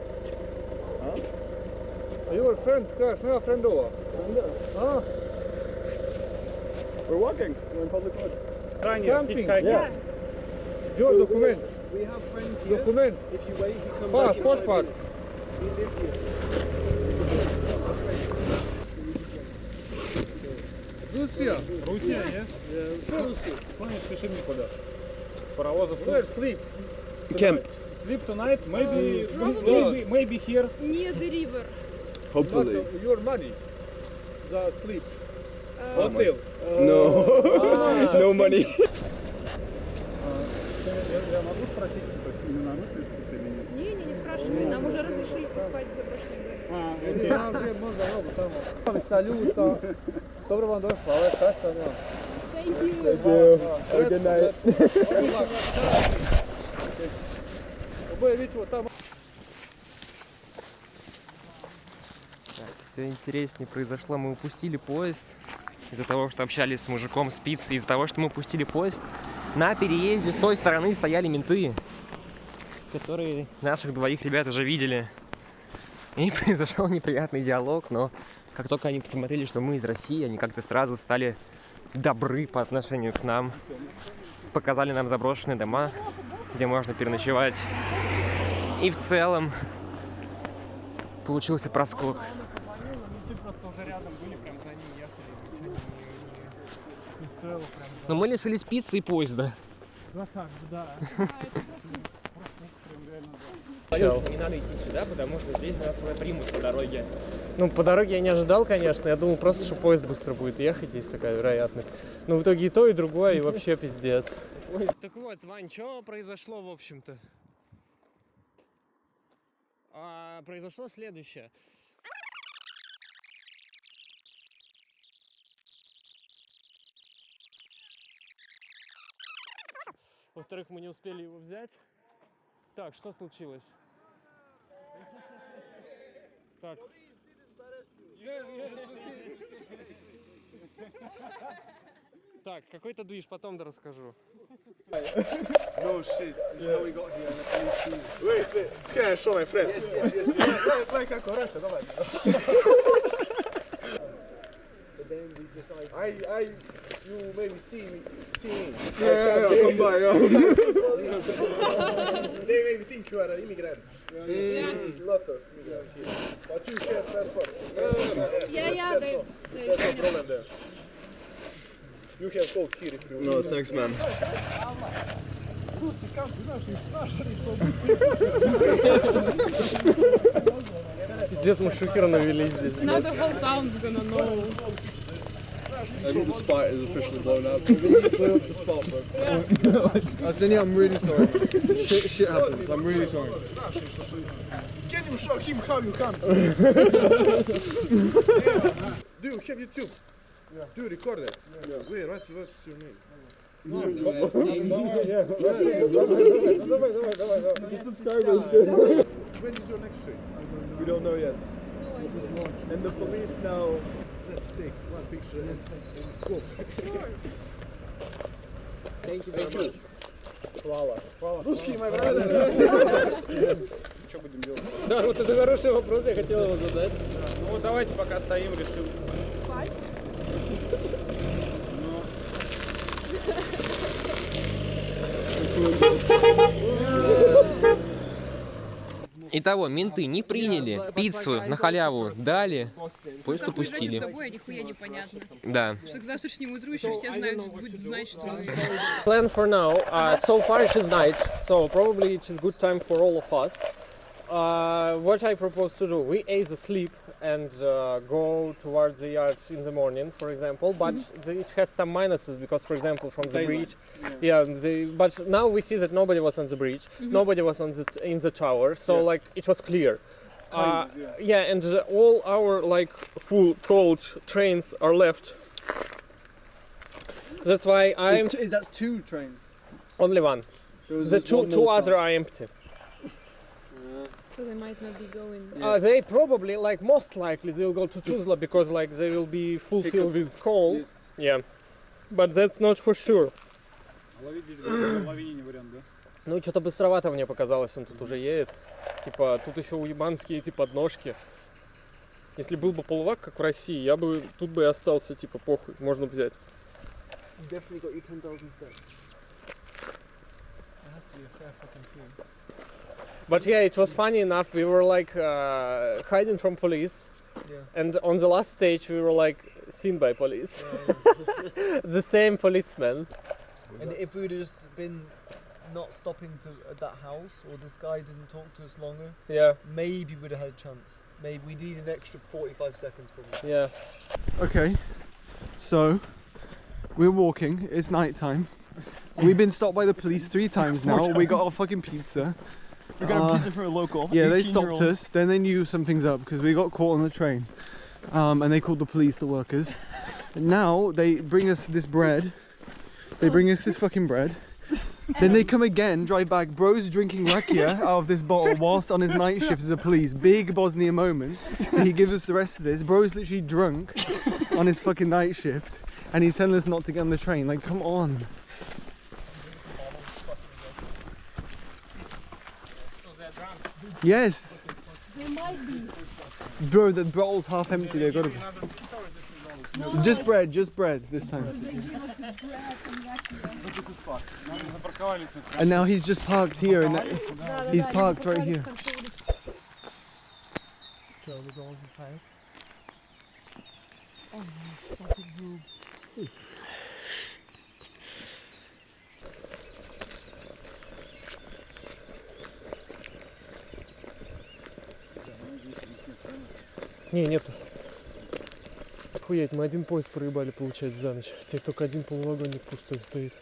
Your friend, no friend over. Huh? We're walking. We're in public road. Camping, yeah. Your document. We have friends here. Documents. If you wait, he comes back. Passport. We live here. Russia. Русия, yes? Помнишь, пиши мне куда. Паровозов. Where sleep? Camp. Sleep tonight, maybe, Probably. maybe here. Near the river. Hopefully. Your money. The sleep. Oh my- Hotel. No. No money. Я могу спросить, типа, имена мыслишь ты или нет? Не спрашивай, нам уже разрешили спать в заброшенном доме. А, окей. Салют. Доброго вам дошла. Але кasta no. Thank you. Thank you. Have a good night. Обоє вічого там. Так, все интереснее произошло. Мы упустили поезд из-за того, что общались с мужиком с пиццей. Из-за того, что мы упустили поезд, на переезде с той стороны стояли менты, которые наших двоих ребят уже видели. И произошел неприятный диалог, но как только они посмотрели, что мы из России, они как-то сразу стали добры по отношению к нам. Показали нам заброшенные дома, где можно переночевать. И в целом получился проскок. Ты просто уже рядом были, прям за ним ехали. Не стоило прям. Но мы лишились пиццы и поезда. Красавчик, да. Не надо идти сюда, потому что здесь нас примут по дороге. Ну, по дороге я не ожидал, конечно. Я думал просто, что поезд быстро будет ехать, есть такая вероятность. Но в итоге и то, и другое, и вообще пиздец. Так вот, Вань, что произошло, в общем-то? Произошло следующее. Во-вторых, мы не успели его взять. Так, что случилось? Так. Так, какой-то движ, потом расскажу. No shit. This is how we got here. Wait. Can I show my friend? Yes. Like a Russia, давай. You maybe see me. Yeah, come by. They maybe think you are an immigrant. There's a lot of immigrants here. But you share passport. Yeah, There's no problem there. You can call here if you want. No, thanks, man. Пиздец, мы шухера навели здесь. Now the whole town's gonna know. I think the spot is officially blown up. We need to clear up the spot, bro. Azini, I'm really sorry. Shit happens. I'm really sorry. Can you show him how you come? Do you have YouTube? Yeah. Do you record it? Yeah. Wait, what's your name? When is your next show? We don't know yet. And the police now. Let's take one picture and go. Thank you very much. Слава. Русский, my brother. Что будем делать? Да, вот это хороший вопрос, я хотел его задать. Ну вот давайте пока стоим, решим. Спать? Итого, менты не приняли, пиццу на халяву дали, поезд упустили. С тобой нихуя непонятно. Да. Что к завтрашнему утру еще все знают, будет знать, что мы... Plan for now. So far it is night, so probably it is good time for all of us. What I propose to do, we either sleep and go towards the yard in the morning, for example, but it has some minuses because, for example, from the bridge, but now we see that nobody was on the bridge, nobody was on in the tower, so like it was clear. And all our like full coach trains are left. That's why That's two trains. only one. The two other are empty. So they might not be going... They probably, like most likely, they will go to Tuzla because like they will be fulfilled with coal. Yes. Yeah, but that's not for sure. Ловить здесь в лавине не вариант, да? Ну, что-то быстровато мне показалось, он тут уже едет. Типа, тут еще уебанские эти подножки. Если был бы полувак, как в России, я бы тут бы и остался, типа, похуй, можно взять. Definitely got you 10,000 steps. It has to be a fair fucking few. But yeah, it was funny enough, we were like hiding from police. Yeah. And on the last stage we were like seen by police. The same policeman. And if we would have just been not stopping at that house, or this guy didn't talk to us longer, Yeah. maybe we'd have had a chance. Maybe we need an extra 45 seconds probably. Yeah. Okay, so we're walking. It's night time. We've been stopped by the police 3 times now. We got our fucking pizza. We got a pizza from a local. Yeah, they stopped us. Then they knew something's up because we got caught on the train, and they called the police, the workers. And now they bring us this bread. They bring us this fucking bread. Then they come again, drive back. Bro's drinking rakia out of this bottle whilst on his night shift as a police. Big Bosnia moment. So he gives us the rest of this. Bro's literally drunk on his fucking night shift, and he's telling us not to get on the train. Like, come on. Yes. They might be. Bro, the bottle's half empty. They've got to. Just bread this time. They give us bread and rakia. And now he's just parked here, and he's parked right here. Не, нету. Охуеть, мы один поезд проебали, получается, за ночь. Теперь только один полувагонник пустой стоит.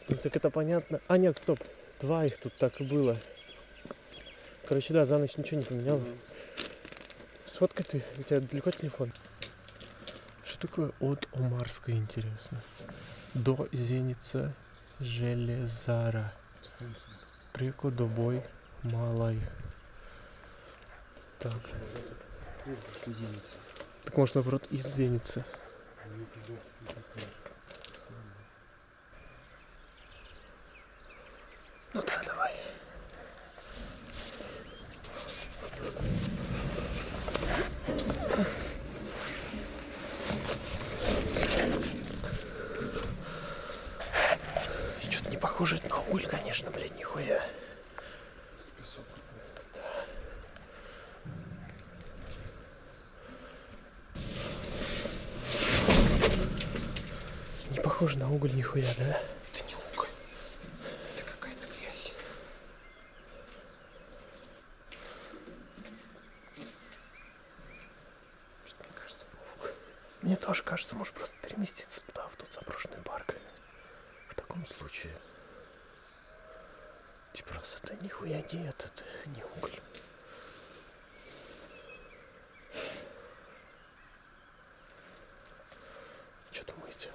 Ну, так это понятно. А нет, стоп. 2 их тут так и было. Короче, да, за ночь ничего не поменялось. Сфоткай ты, у тебя далеко телефон? Что такое от Омарска, интересно? До Зеница Железара. Прикодобой Малай. Так. Так может наоборот из Зеницы. Ну да, давай. Что-то не похоже на уголь, конечно, блядь, нихуя. Да. Не похоже на уголь, нихуя, да? Это не уголь. Это какая-то грязь. Что-то мне кажется, уголь. Мне тоже кажется, может просто переместиться туда, в тот заброшенный парк. В таком случае. Типа раз это нихуя не этот, не уголь. Что думаете?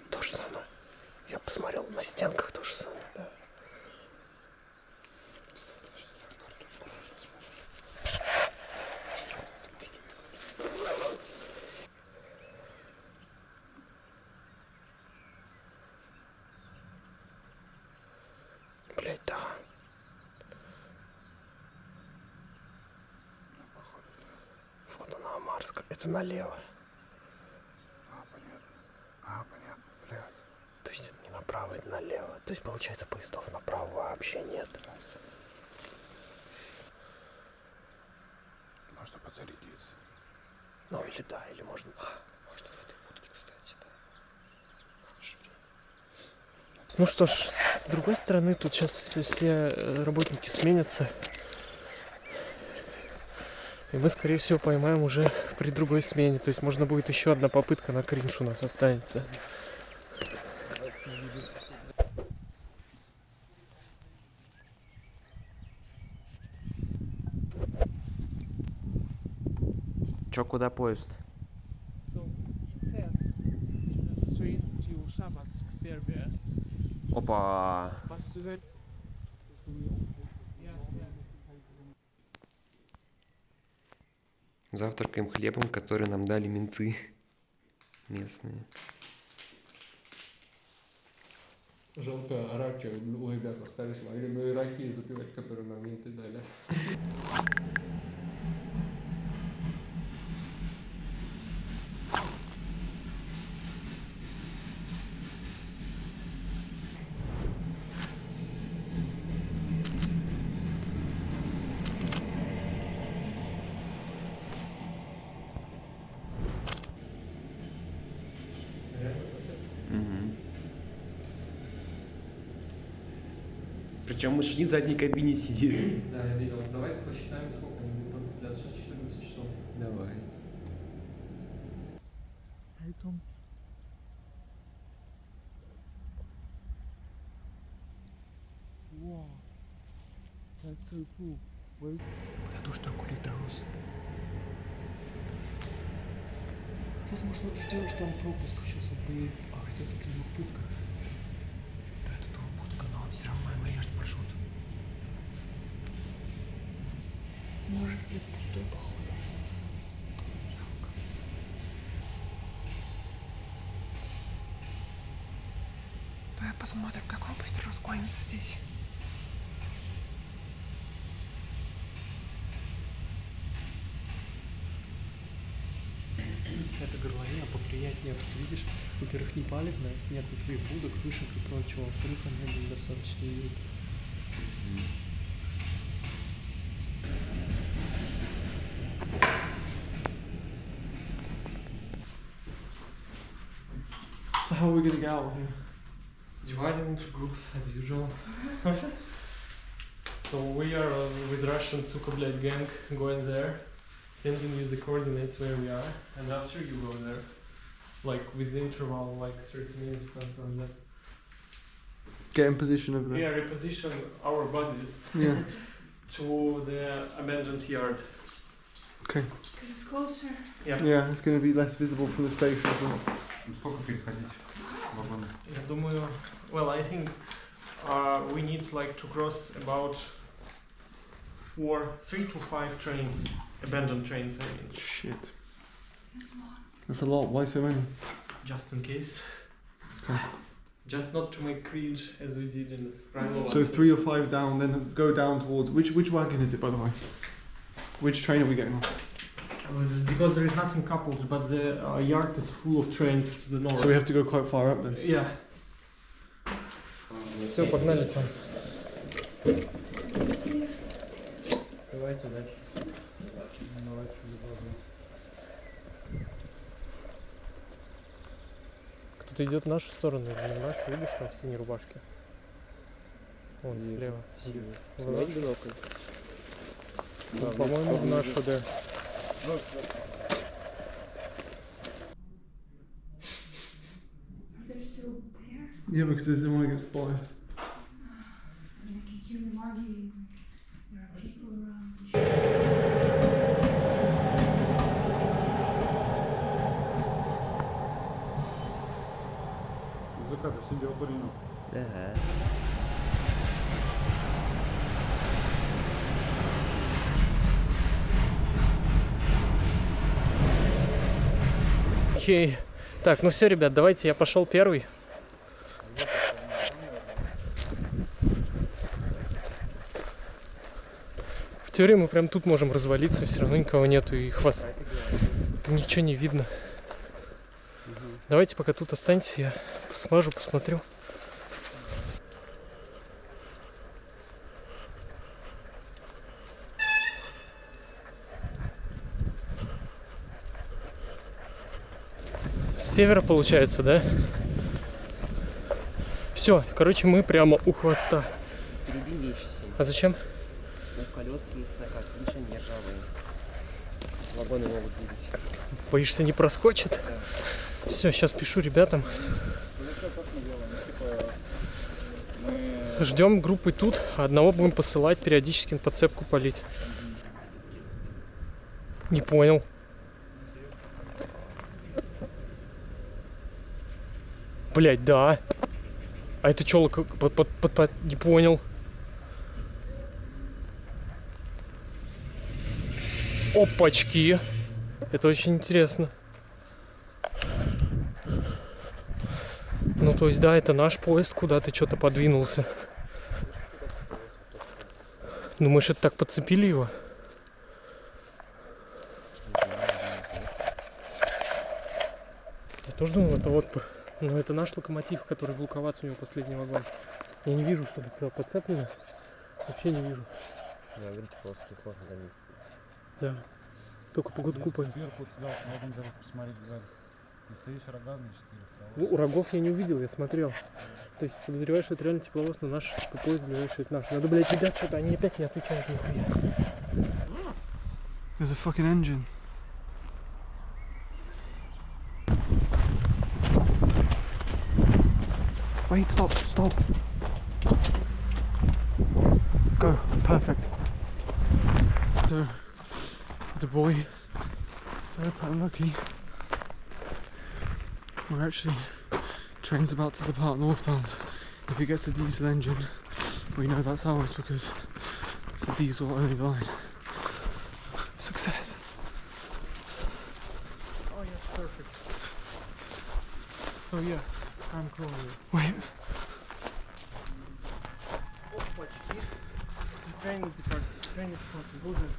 То же самое. Я посмотрел на стенках, то же самое, да. Блять, да. Вот она, Амарска. Это налево. Понятно. Блядь. То есть это не направо, это налево. То есть получается поездов направо вообще нет. Можно подзарядиться. Ну или да, или можно... можно в этой будке, кстати, да. Хорошо. Ну что ж, с другой стороны, тут сейчас все работники сменятся. И мы, скорее всего, поймаем уже при другой смене. То есть можно будет еще одна попытка на кринж у нас останется. Чё, куда поезд? Опа! Завтракаем хлебом, который нам дали менты местные. Жалко, раки у ребят остались. Могли бы и раки запивать, которые нам менты дали. Причем машинист в задней кабине сидит. Да, я видел. Давай посчитаем, сколько они будут подцеплять. Сейчас 14 часов. Давай. Hey Tom. Wow. That's so cool. Я тоже так улетаюсь. Возможно, ты ждешь там пропуск, сейчас он поедет. А, хотя тут же двухпутка. Да, это двухпутка, но он все равно маячит маршрут. Может быть, пустой, походу. Жалко. Давай посмотрим, как он быстро разгонится здесь. Это горловина поприятнее, тут видишь, во-первых, не палевная, нет никаких будок, вышек и прочего, во-вторых, она будет достаточно уютно. So how are we gonna get out of here? Divided into groups as usual. So we are with Russian Suka Blять gang going there, sending you the coordinates where we are, and after you go there, like with the interval like 30 minutes or something like that. Get in position over there. Yeah, reposition our bodies Yeah. to the abandoned yard. Okay. Because it's closer. Yeah. Yeah, it's going to be less visible from the station as well. Сколько переходить вагоны? Я думаю, well, I think we need like to cross about 3 to 5 trains, abandoned trains. I mean, Shit. That's a lot. That's a lot. Why so many? just in case. Okay. Just not to make cringe as we did in Rhino. So 3 or 5 down, then go down towards which wagon is it, by the way? Which train are we getting on? Because there is nothing coupled, but the yard is full of trains to the north. So we have to go quite far up then. Yeah. Все, погнали, Тём. Давайте дальше. Кто-то идет в нашу сторону или не в нашу, видишь, там в синей рубашке. Вон слева. Смотри бинокль. Ну, по-моему, в нашу, да. They're still there. Yeah, because they didn't want to get spotted. And I can hear them arguing. There are people around. Заката сидел паренек. Да. Окей. Так, ну все, ребят, давайте я пошел первый. В теории мы прям тут можем развалиться, все равно никого нету и ничего не видно. Давайте пока тут останьтесь, я слажу, посмотрю. С севера получается, да? Все, короче, мы прямо у хвоста. Впереди вещи семь. А зачем? Ну, колеса есть такая, крыша не ржавые. Вагоны могут видеть. Боишься, не проскочит? Да. Все, сейчас пишу ребятам. Ждем группы тут, а одного будем посылать периодически на подцепку полить. Не понял. Блять, да. А это чё, не понял. Опачки. Это очень интересно. Ну, то есть, да, это наш поезд куда-то что-то подвинулся. Думаешь, это так подцепили его? Я тоже думал, это вот... Но это наш локомотив, который в Луковац, у него последний вагон. Я не вижу, чтобы это подцеплено. Вообще не вижу. Я говорю, шорстки хватит за них. Да. Только по гудку. Сверху туда можно посмотреть вдаль. Если есть рога, значит Ну, у рогов я не увидел, я смотрел. То есть подозреваешь, что это реально тепловоз, но наш поезд ближайший это наш. Надо, блядь, ребят, что-то они опять не отвечают нихуя. There's a fucking engine. Wait, stop. Go, perfect. So, the boy, so unlucky. We're actually, train's about to depart northbound. If it gets a diesel engine, we know that's ours because it's a diesel only line. Success. Oh yeah, perfect. So yeah, I'm close. Wait. This train is departing. Train is departing. Go there.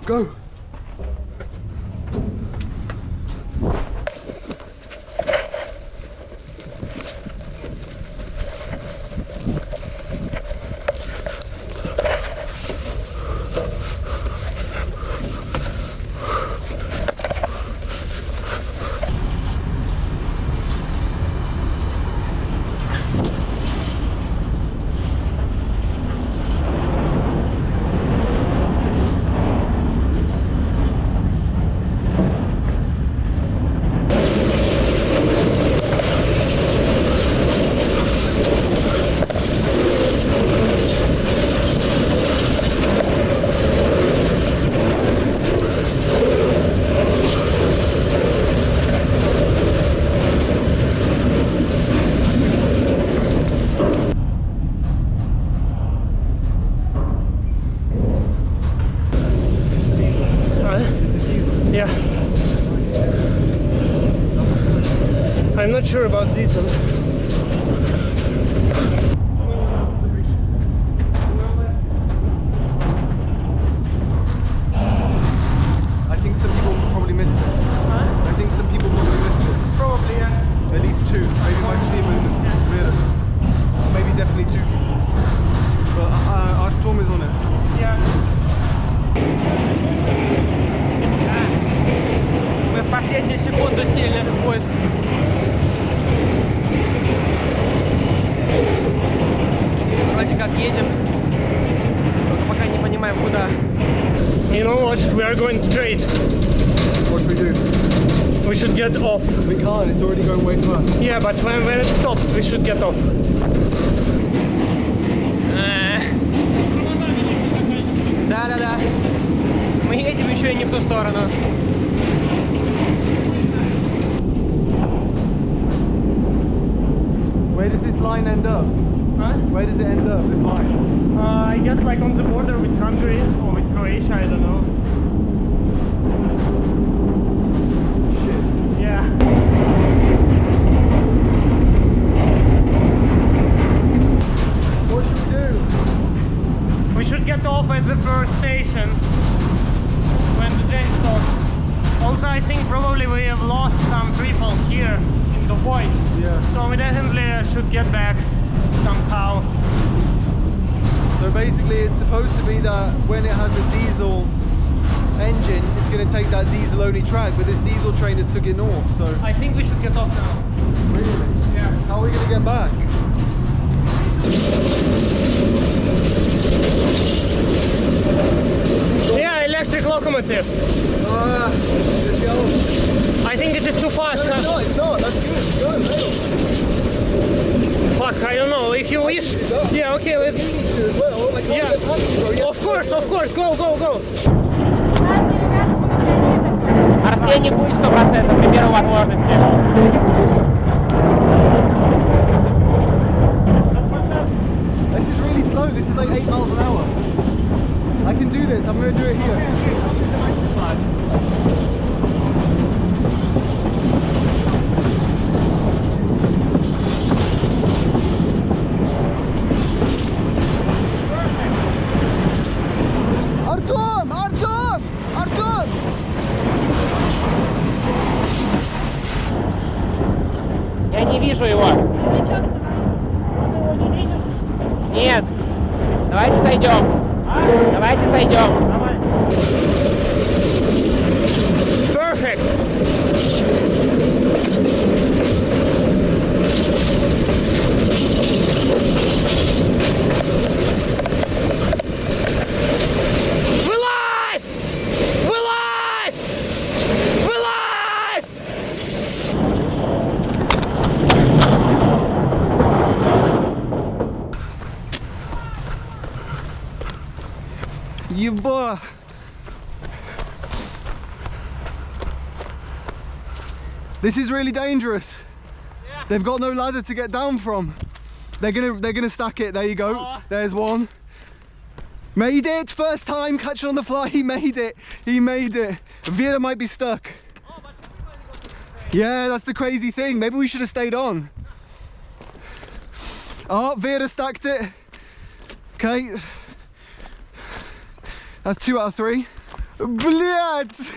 Go! I'm not sure about diesel. I think some people probably missed it. I think some people probably missed it. Probably, yeah. At least two. Maybe Maxim and Vera. Maybe definitely two people. But Artom is on it. Yeah. Мы в последнюю секунду сели на этот поезд. Вроде как едем, только пока не понимаем куда. You know what? We are going straight. What should we do? We should get off. We can't, it's already going way fast. Yeah, but when it stops, we should get off. Да. Мы едем еще и не в ту сторону. Where does this line end up? Huh? Where does it end up, this line? I guess like on the border with Hungary or with Croatia, I don't know. Shit. Yeah. What should we do? We should get off at the first station when the train stops. Also, I think probably we have lost some people here in the void. Yeah. So we definitely should get back somehow. So basically it's supposed to be that when it has a diesel engine, it's going to take that diesel only track, but this diesel train has took it north, so... I think we should get off now. Really? Yeah. How are we going to get back? Yeah, electric locomotive. Let's go. I think it is too fast. No, it's not. That's good. Go, Leo. Fuck, I don't know. If you wish. Yeah, okay, let's. You need to as well. I can't Yeah. get past you, bro. You Of course. Go. Арсений будет 100% при первой возможности. This is really slow. This is like 8 miles an hour. I can do this. I'm going to do it here. Artem! Я не вижу его. Нет. Давайте сойдем. Давайте сойдем. This is really dangerous. Yeah. They've got no ladder to get down from. They're gonna stack it. There you go. There's one. Made it! First time catching on the fly. He made it. He made it. Vera might be stuck. Yeah, that's the crazy thing. Maybe we should have stayed on. Oh, Vera stacked it. Okay. That's 2 out of 3. Блядь!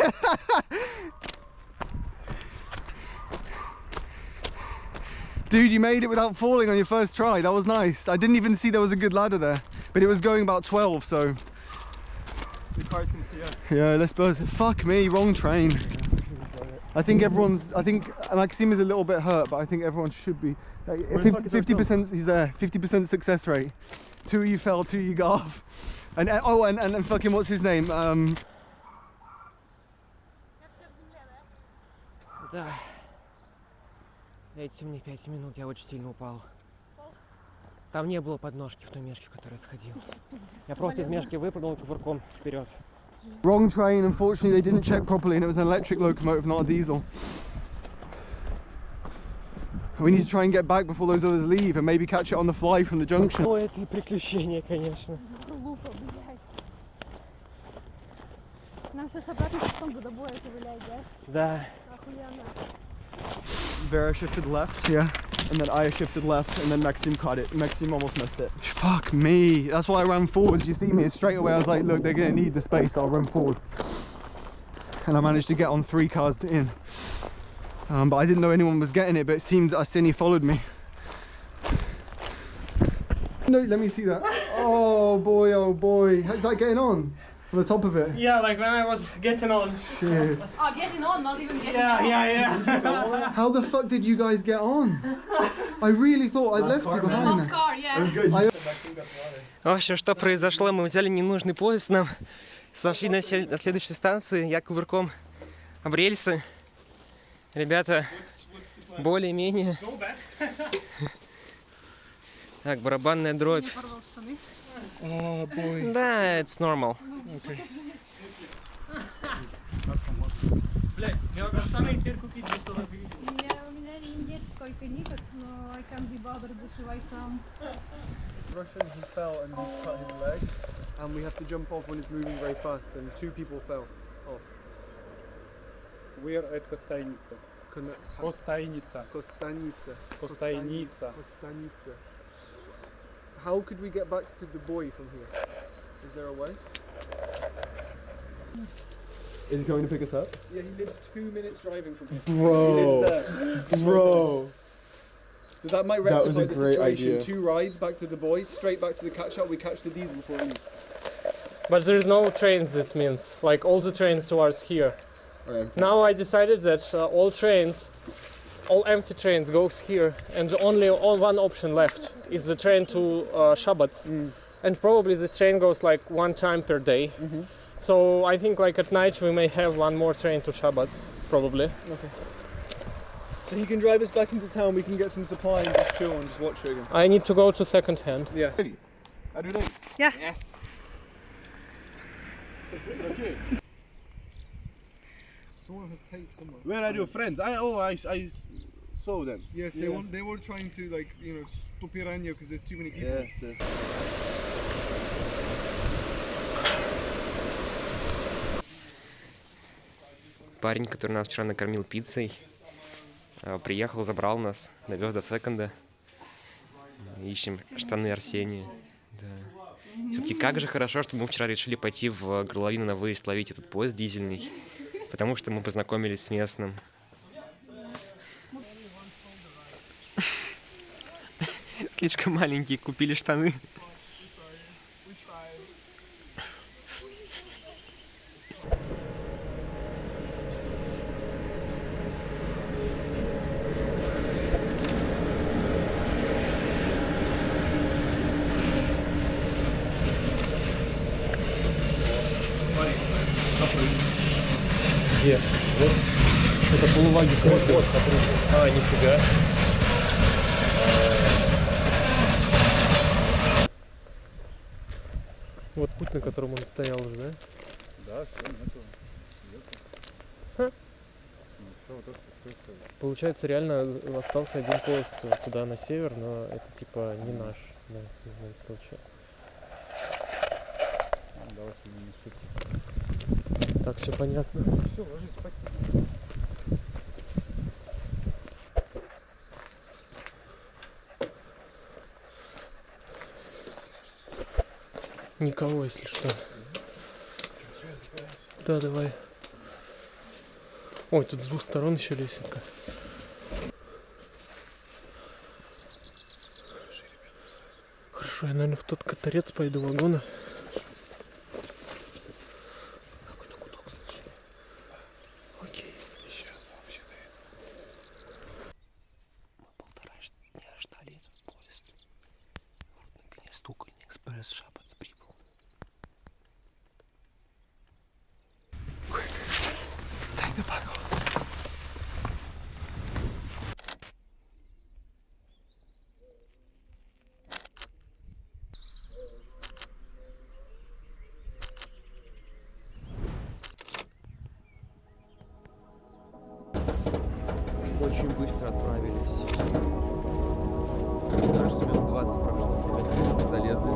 Dude, you made it without falling on your first try. That was nice. I didn't even see there was a good ladder there, but it was going about 12, so. The cars can see us. Yeah, let's buzz. Fuck me, wrong train. I think Maxime is a little bit hurt, but I think everyone should be. 50% he's there. 50% success rate. 2 of you fell, 2 of you got off. And and fucking what's his name? Да. Дайте мне 5 минут, я очень сильно упал. Там не было подножки в той мешке, в которой я сходил. Я просто из мешки выпрыгнул кувырком вперед. Wrong train, unfortunately they didn't check properly and it was an electric locomotive, not a diesel. We need to try and get back before those others leave and maybe catch it on the fly from the junction. Ой, это приключение, конечно. Глупо, блядь. Нам сейчас обратно пешком до боя ковылять, да? Да. Охуенно. Vera shifted left. Yeah. And then I shifted left, and then Maxime caught it. Maxime almost missed it. Fuck me. That's why I ran forwards. You see me straight away. I was like, look, they're going to need the space. I'll run forwards. And I managed to get on 3 cars in. But I didn't know anyone was getting it, but it seemed Arseni followed me. No, let me see that. Oh boy, oh boy. How's that getting on? On the top of it? Yeah, like when I was getting on. Shit. Oh, getting on, not even getting on. Yeah. How the fuck did you guys get on? I really thought I left you behind. Last car, yeah. В общем, что произошло? Мы взяли ненужный поезд, нам сошли на следующей станции, я кувырком об рельсы. Ребята более-менее. Так, барабанная дробь. Oh boy. Да, it's normal. Okay. Блять, мне надо штаны теперь купить без салата. У меня нет столько ниток, но I can't be bothered, дошивай сам. Russian, he fell and he's cut his leg, and we have to jump off when it's moving very fast, and 2 people fell off. We are at Kostaynica. Kostaynica. Kostaynica. Kostaynica. Kostaynica. How could we get back to Dubai from here? Is there a way? Is he coming to pick us up? Yeah, he lives 2 minutes driving from here. Bro. He lives there. Bro. So that might rectify That was a the great situation. idea. 2 rides back to Dubai, straight back to the catch up. We catch the diesel before we leave. But there is no trains, that means. Like all the trains towards here. Okay. Now I decided that all empty trains goes here, and only one option left is the train to Shabats. And probably this train goes like 1 time per day. So I think like at night we may have 1 more train to Shabats, probably. Okay. So he can drive us back into town, we can get some supply and just chill and just watch it again. I need to go to second hand. Yeah. Yeah. Yes. Okay. Someone has tape somewhere. Where are your friends? I saw them. Yes, they were trying to stop Piranha because there's too many people. Yes. Парень, который нас вчера накормил пиццей, приехал, забрал нас, довез до секонда. Ищем штаны Арсения. Да. Все-таки как же хорошо, что мы вчера решили пойти в горловину на выезд ловить этот поезд дизельный, потому что мы познакомились с местным. Слишком маленькие, купили штаны. Где? Вот. Это полуваги крыты. Вот, а, нифига. Вот путь, на котором он стоял уже, да? Получается, реально остался один поезд туда на север, но это типа не наш. Да, не знаю, получается. Так, все понятно. Все, ложись спать. Никого, если что. Да, давай. Ой, тут с двух сторон еще лесенка. Хорошо, я, наверное, в тот торец пойду вагона. Окей. Мы 1,5 дня ждали этот поезд. Вот наконец-то угольный экспресс Шапоц прибыл. Take the wagon. Очень быстро отправились. Мне кажется, минут 20 прошло, мы залезли.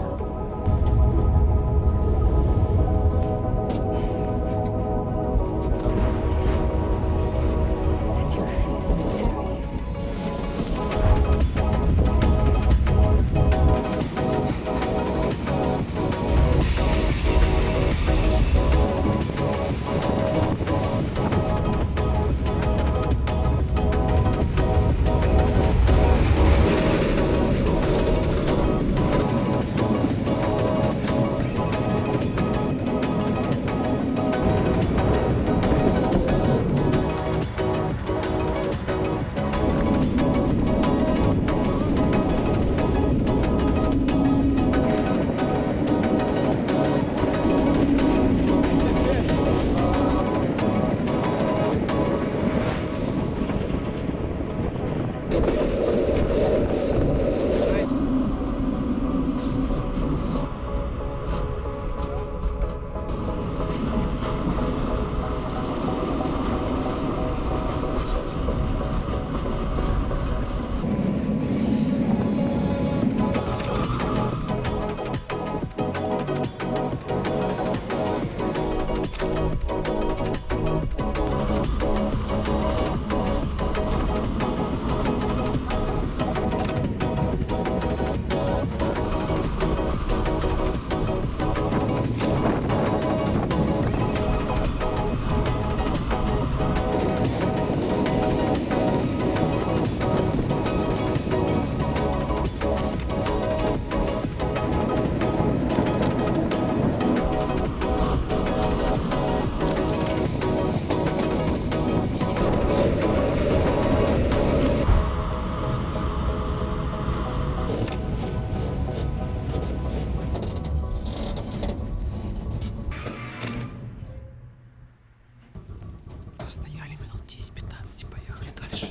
Постояли минут 10-15 и поехали дальше.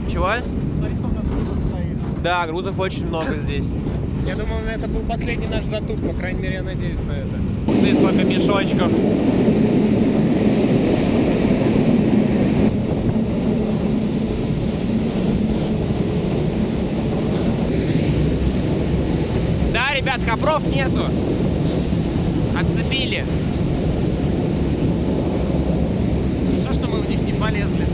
Чего? Да, грузов очень много здесь. Я думаю, это был последний наш затуп, по крайней мере, я надеюсь на это. Здесь сколько мешочков. Да, ребят, копров нету. Отцепили. Что мы в них не полезли?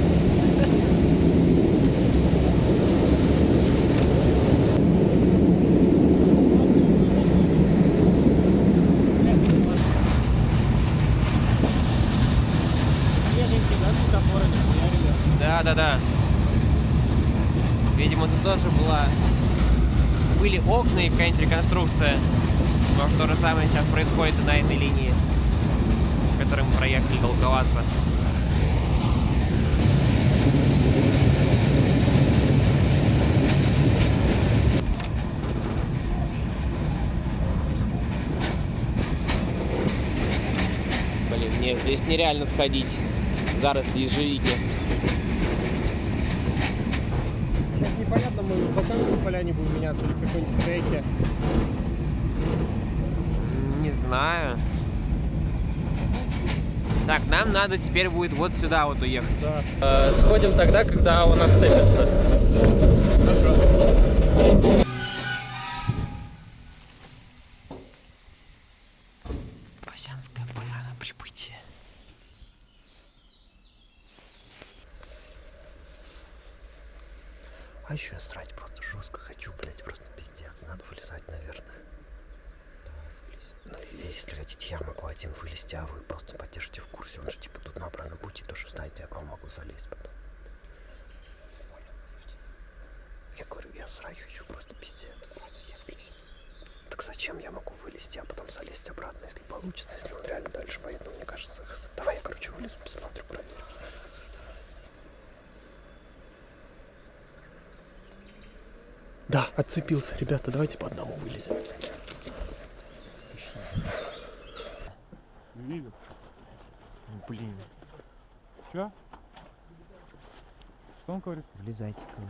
Да. Видимо, тут тоже были окна и какая-нибудь реконструкция. Но то же самое сейчас происходит и на этой линии, по которой мы проехали до Волковаца. Блин, нет, здесь нереально сходить. Заросли ежевики. Сейчас непонятно, мы в Ботанской поляне будем меняться или в какой-нибудь треке. Не знаю. знаю. Так, нам надо теперь будет вот сюда вот уехать. Да. Сходим тогда, когда он отцепится. Хорошо. Басянская поляна, прибытие. А еще я срать просто жестко хочу, блять, просто пиздец. Надо вылезать, наверное. Ну, если хотите, я могу один вылезти, а вы просто поддержите в курсе. Он же типа тут на обратном пути, то что знаете, я к вам могу залезть потом. Я говорю, я срать хочу, просто пиздец. Все влезем. Так зачем я могу вылезти, а потом залезть обратно, если получится, если он реально дальше поедет, мне кажется. Давай я, короче, вылезу, посмотрю, проверю. Да, отцепился, ребята, давайте по одному вылезем. Не видел. Блин. Чё? Что он говорит? Влезайте-ка.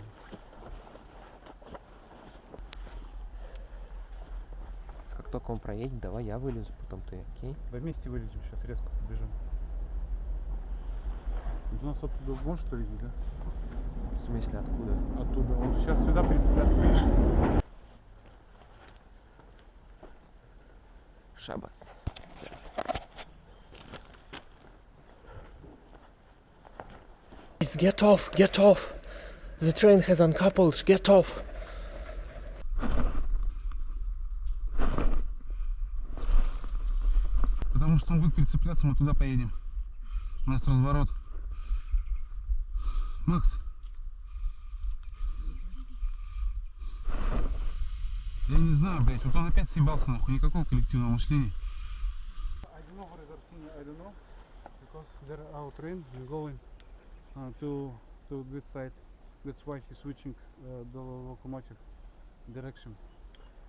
Как только он проедет, давай я вылезу, потом ты, окей? Да вместе вылезем, сейчас резко побежим. Он нас оттуда может что видеть, да? В смысле, откуда? Оттуда. Он же сейчас сюда прицепляться будет. Шабас. Get off, get off. The train has uncoupled, get off. Потому что он будет прицепляться, мы туда поедем. У нас разворот. Макс. Я не знаю, блять, вот он опять съебался, нахуй, никакого коллективного мышления. I don't know what is Arsenio, I don't know, because there our train going to this side. That's why he's switching the locomotive direction.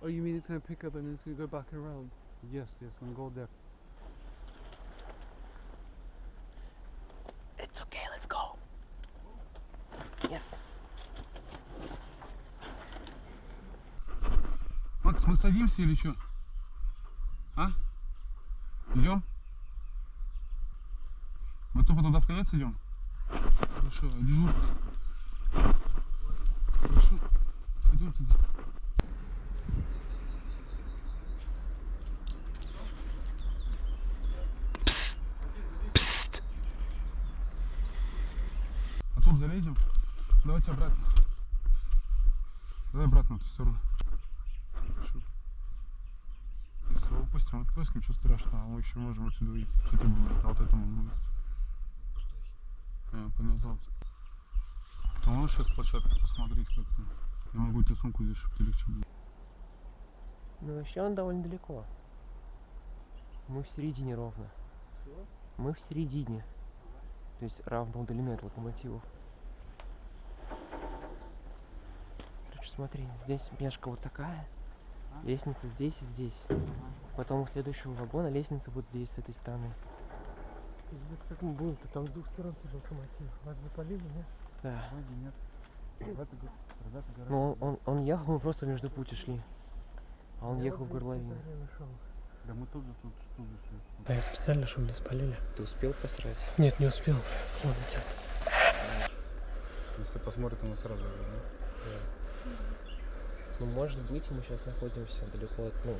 Oh, you mean it's going to pick up and then it's going to go back around? Yes, and go there. It's okay, let's go. Yes. Макс, мы садимся или что? А? Идем? Мы тупо туда в конец идем? Хорошо, дежурка. Хорошо, идем туда. Пст. Пст. А тут залезем? Давайте обратно. Давай обратно в эту сторону. Хорошо. Если его упустим, отпустим, ничего страшного, мы еще можем отсюда выйти. Хотя бы, а вот это мы будем. Я понял, завтра. Ты можешь сейчас площадку посмотреть как-то? Я могу тебе сумку здесь, чтобы тебе легче было. Ну вообще он довольно далеко. Мы в середине ровно. Мы в середине. То есть равно длины от локомотивов. Короче, смотри, здесь межка вот такая. Лестница здесь и здесь. Потом у следующего вагона лестница вот здесь, с этой стороны. Пиздец, как мы будем-то там с двух сторон с локомотива. Вас запалили, нет? Да. Вроде нет. Ну он ехал, мы просто между пути шли. А он ехал в горловину. Да мы тут же шли. Да я специально, чтобы не спалили. Ты успел посрать? Нет, не успел. Он идет. Если посмотрит, он сразу видно. Да. Ну может быть, мы сейчас находимся далеко от, мы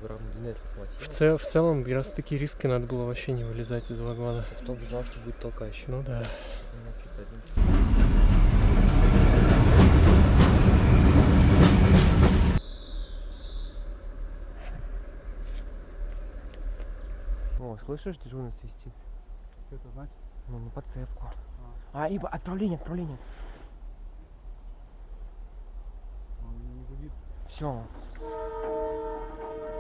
в равной длине от локомотива. В целом, раз такие риски, надо было вообще не вылезать из вагона. Кто бы знал, что будет толкающий. Ну да. О, слышишь, дежурный свистит? Что это значит? Ну, на подцепку. Ибо отправление. Он не гудит. Все.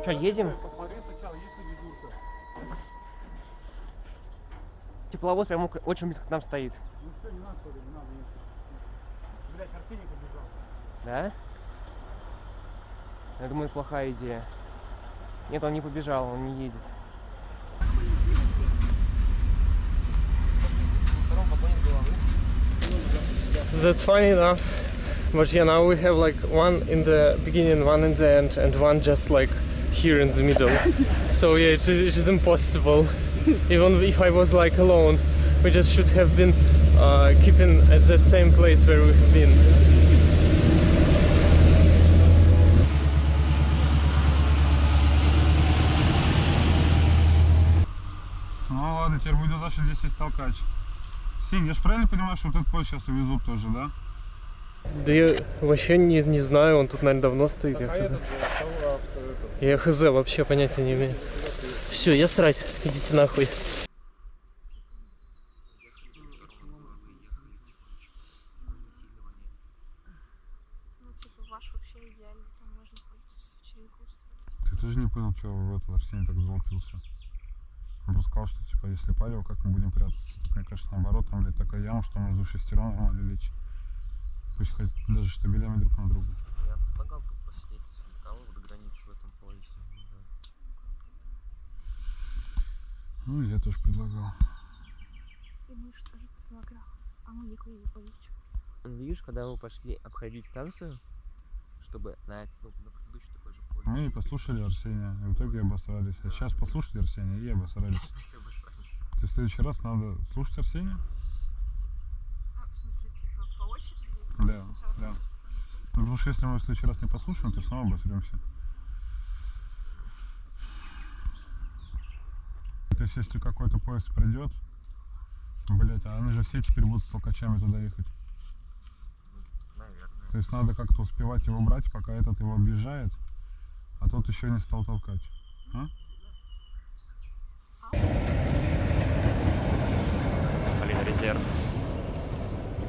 Че, едем? Посмотри сначала, есть ли дежурка. Тепловоз прям очень близко к нам стоит. Ну все, не надо, не надо. Блять, Арсений побежал. Да? Я думаю, плохая идея. Нет, он не побежал, он не едет. That's funny enough, but yeah, now we have like one in the beginning, one in the end, and one just like here in the middle. So yeah, it is impossible. Even if I was like alone, we just should have been keeping at that same place where we have been. Ну ладно, теперь будет дальше, здесь есть толкач. Синь, я же правильно понимаю, что вот этот поезд сейчас увезут тоже, да? Да я вообще не знаю, он тут, наверное, давно стоит. Я хз вообще понятия не имею. Все, я срать, идите нахуй. Ну, типа, ваш вообще идеальный, там можно хоть вечеринку устроить. Ты тоже не понял, что в этот Арсений так залупился? Он просто сказал, что типа, если палево, как мы будем прятаться? Так, мне кажется, наоборот, там, блядь, такая яма, что между шестером нормально лечь. Пусть хоть даже штабелями друг на друга. Я предлагал тут посидеть, никого до границы в этом поезде. Ну, я тоже предлагал. И муж тоже предлагал, а мы никуда не повезем. Видишь, когда мы пошли обходить станцию, чтобы на предыдущий такой же поезд. Мы не послушали Арсения, и в итоге обосрались. А сейчас послушали Арсения и обосрались. То есть в следующий раз надо слушать Арсения? А, в смысле, типа, по очереди? Да, да. Ну, потому что если мы в следующий раз не послушаем, то снова обосремся. То есть если какой-то поезд придет, блять, а они же все теперь будут с толкачами туда ехать. Наверное. То есть надо как-то успевать его брать, пока этот его объезжает, а тот еще не стал толкать. А? Блин, резерв.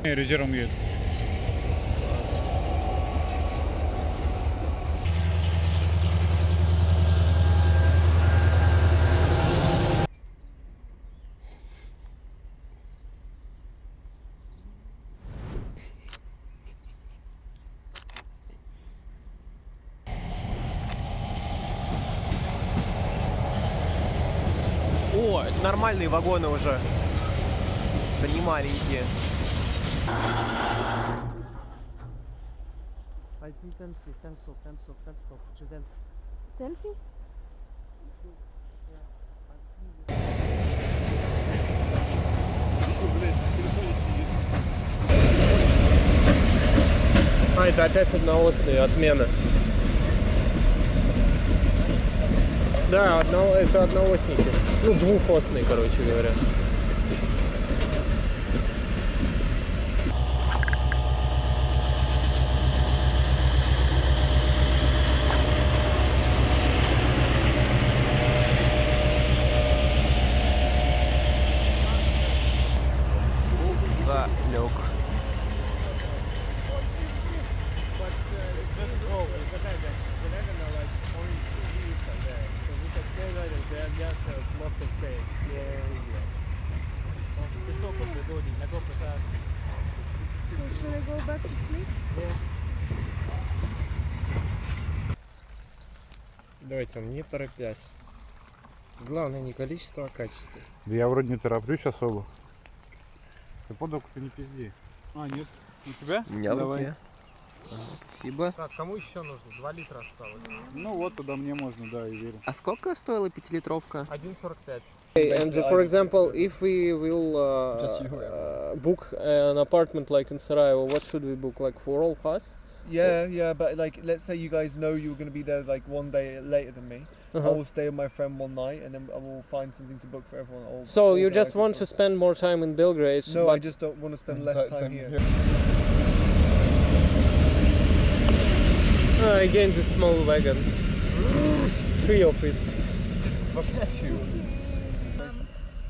Резервом едет. О, это нормальные вагоны уже. Это не маленькие. Темпи? А, это опять одноосные, отмена. Да, это одноосники. Ну, двухосные, короче говоря. Залег. So should I go back to sleep? Давайте, не торопясь. Главное не количество, а качество. Да я вроде не тороплюсь особо. Ты подал, ты не пизди. А, нет. У тебя? У меня в Давай. руке. Спасибо. Так, кому еще нужно? 2 литра осталось. Ну вот, тогда мне можно, да, и верю. А сколько стоила 5-литровка? 1,45. And for example, if we will book an apartment like in Sarajevo, what should we book? Like for all of us? Yeah, but like, let's say you guys know you're going to be there like one day later than me. I will stay with my friend one night, and then I will find something to book for everyone. So you just want to spend more time in Belgrade? No, but I just don't want to spend less time here. Again, the small wagons. 3 of it.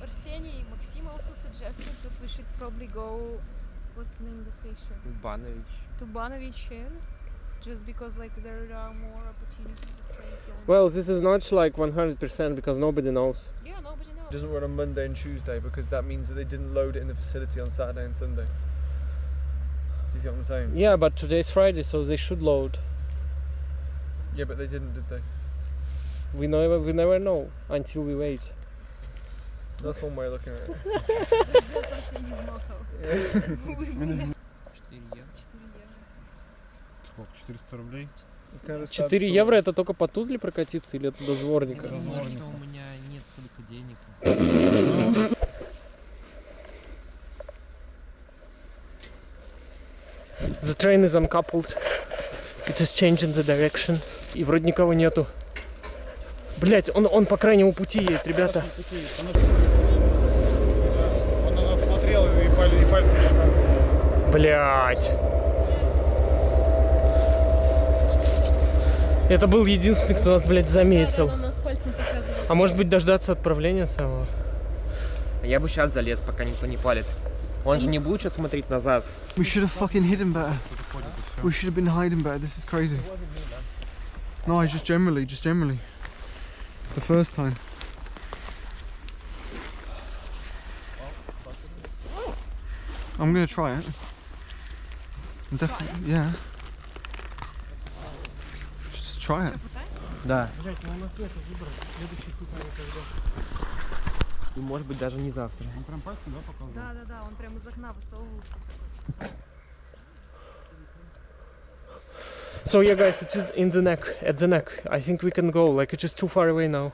Arseniy, Maxim also suggested that we should probably go, what's the name of the station? Banovich. To Banovich, just because like there are more opportunities of trains going. Well, this is not like 100% because nobody knows. Yeah, nobody knows. It doesn't run on Monday and Tuesday because that means that they didn't load it in the facility on Saturday and Sunday. Do you see what I'm saying? Yeah, but today's Friday, so they should load. Yeah, but they didn't, did they? We never know until we wait. That's one way of looking at it. That's Arseny's motto. 4 евро. 4 евро. Сколько? 400 рублей? Kind of 4 евро это только по Тузле прокатиться или это до Зворника? У меня нет столько денег. The train is uncoupled. It is changing the direction. И вроде никого нету. Блять, он по крайнему пути едет, ребята. Он на нас смотрел и пальцем показывал. Блять. Это был единственный, кто нас, блядь, заметил. Да, он нас пальцем показывал. А может быть дождаться отправления самого? Я бы сейчас залез, пока никто не палит. Он же не будет сейчас смотреть назад. We should have fucking hidden better. We should have been hiding better. This is crazy. No, I just generally. The first time. I'm gonna try it. I'm definitely, yeah. Just try it. Да. Блять, ну у нас нет выбора. Следующий путь никогда. И может быть даже не завтра. Он прям пальцем, да, показывал? Да, он прям из окна высовывался. So yeah, guys, it is in the neck, at the neck. I think we can go. Like it's just too far away now.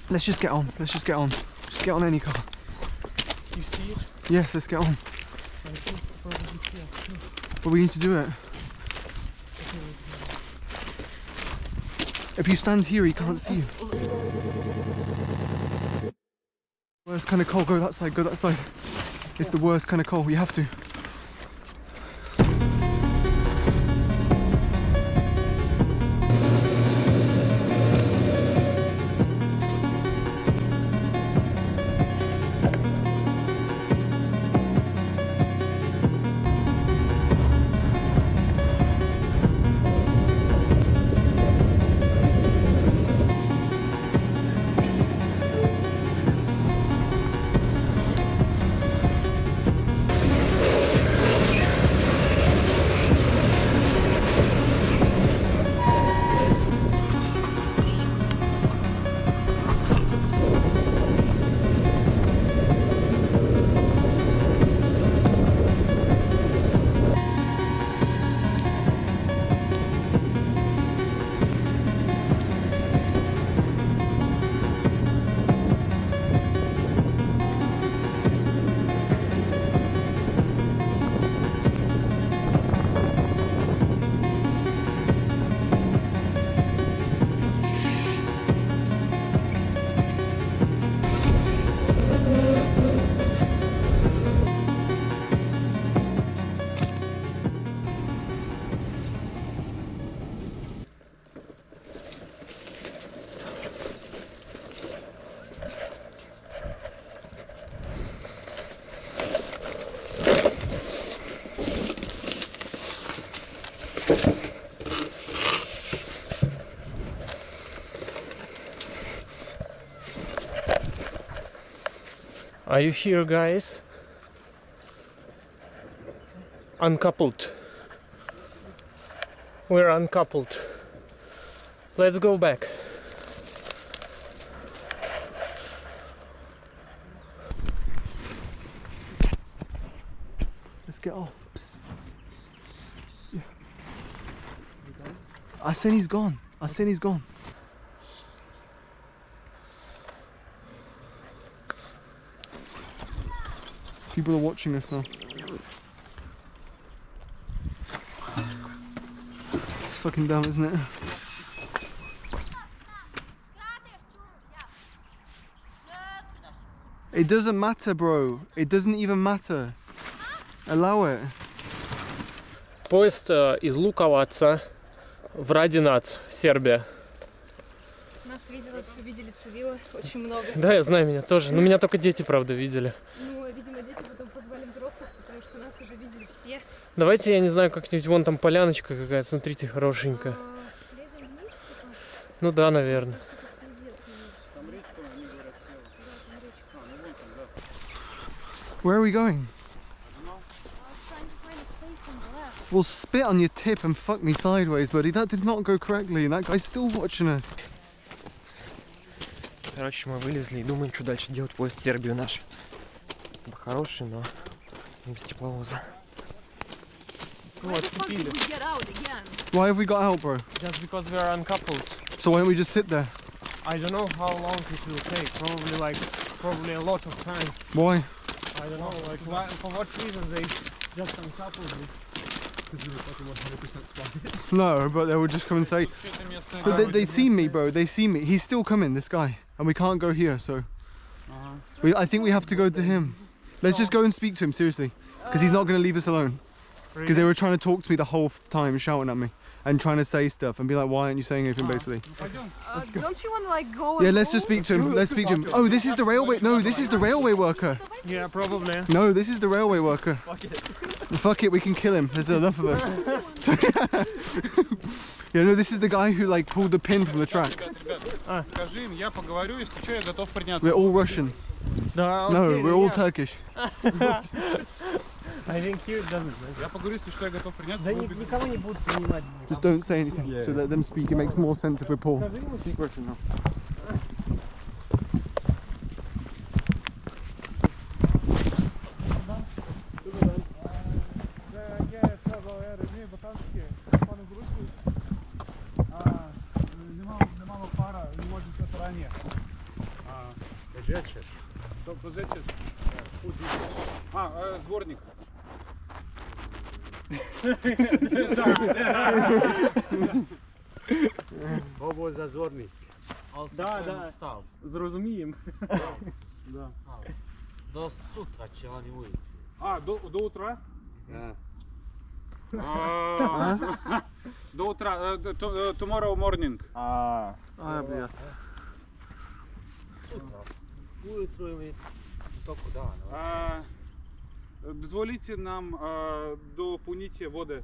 Let's just get on. Just get on any car. You see it? Yes, let's get on. I think probably yes. But we need to do it. If you stand here, he can't see you. Worst kind of cold. Go that side. It's the worst kind of cold. You have to. Are you here, guys? Uncoupled. We're uncoupled. Let's go back. Let's get off. Psst. Yeah. I said he's gone. People are watching us now. It's fucking dumb, isn't it? It doesn't matter, bro. It doesn't even matter. Allow it. Поезд из Луковаца в Радинац, Сербия. Нас видели цивилы очень много. Да, я знаю, меня тоже. Но меня только дети, правда, видели. Ну, видимо, дети потом позвали взрослых, потому что нас уже видели все. Давайте, я не знаю, как-нибудь вон там поляночка какая-то, смотрите, хорошенькая. Слезем вниз, типа? Ну да, наверное. Там речка, они говорят, слева. Да, там речка. Where are we going? Well, spit on your tip and fuck me sideways, buddy. That did not go correctly, and that guy's still watching us. Короче, мы вылезли и думаем, что дальше делать. Поезд в Сербию наш. Хороший, но без тепловоза. I just want to get out again. Why have we got out, bro? Just because we are uncoupled. So why don't we just sit there? I don't know how long it will take. Probably a lot of time. Why? I don't know. Like for what reason they just uncoupled this? Because we were fucking 100% spotted. No, but they would just come and say. But they see me, bro. They see me. He's still coming, this guy, and we can't go here. So I think we have to go to him. Let's just go and speak to him seriously, because he's not going to leave us alone. Because they were trying to talk to me the whole time, shouting at me and trying to say stuff and be like, "Why aren't you saying anything?" Basically. Don't you want to like go? Yeah, and let's just speak to him. Let's speak to him. Oh, this is the railway. No, this is the railway worker. Yeah, probably. No, this is the railway worker. Fuck it. Fuck it, we can kill him. There's enough of us. So, yeah, no, this is the guy who like pulled the pin from the track. Скажи им, я поговорю, если что, я готов приняться. We're all Russian. No, we're all Turkish. I think here it doesn't. Я поговорю, если что, я готов приняться. Да никого не будут принимать. Just don't say anything. So let them speak. It makes more sense if we're poor. Speak Russian now. Немало пара, не можем все стороне. Сборник. Ово зазорник. Да. Зрозуміємо. Да. До сутра чи вони будуть? До утра? Да. До утра. Tomorrow morning. Блядь. Утро ви то куди? Дозволите нам допунить воды.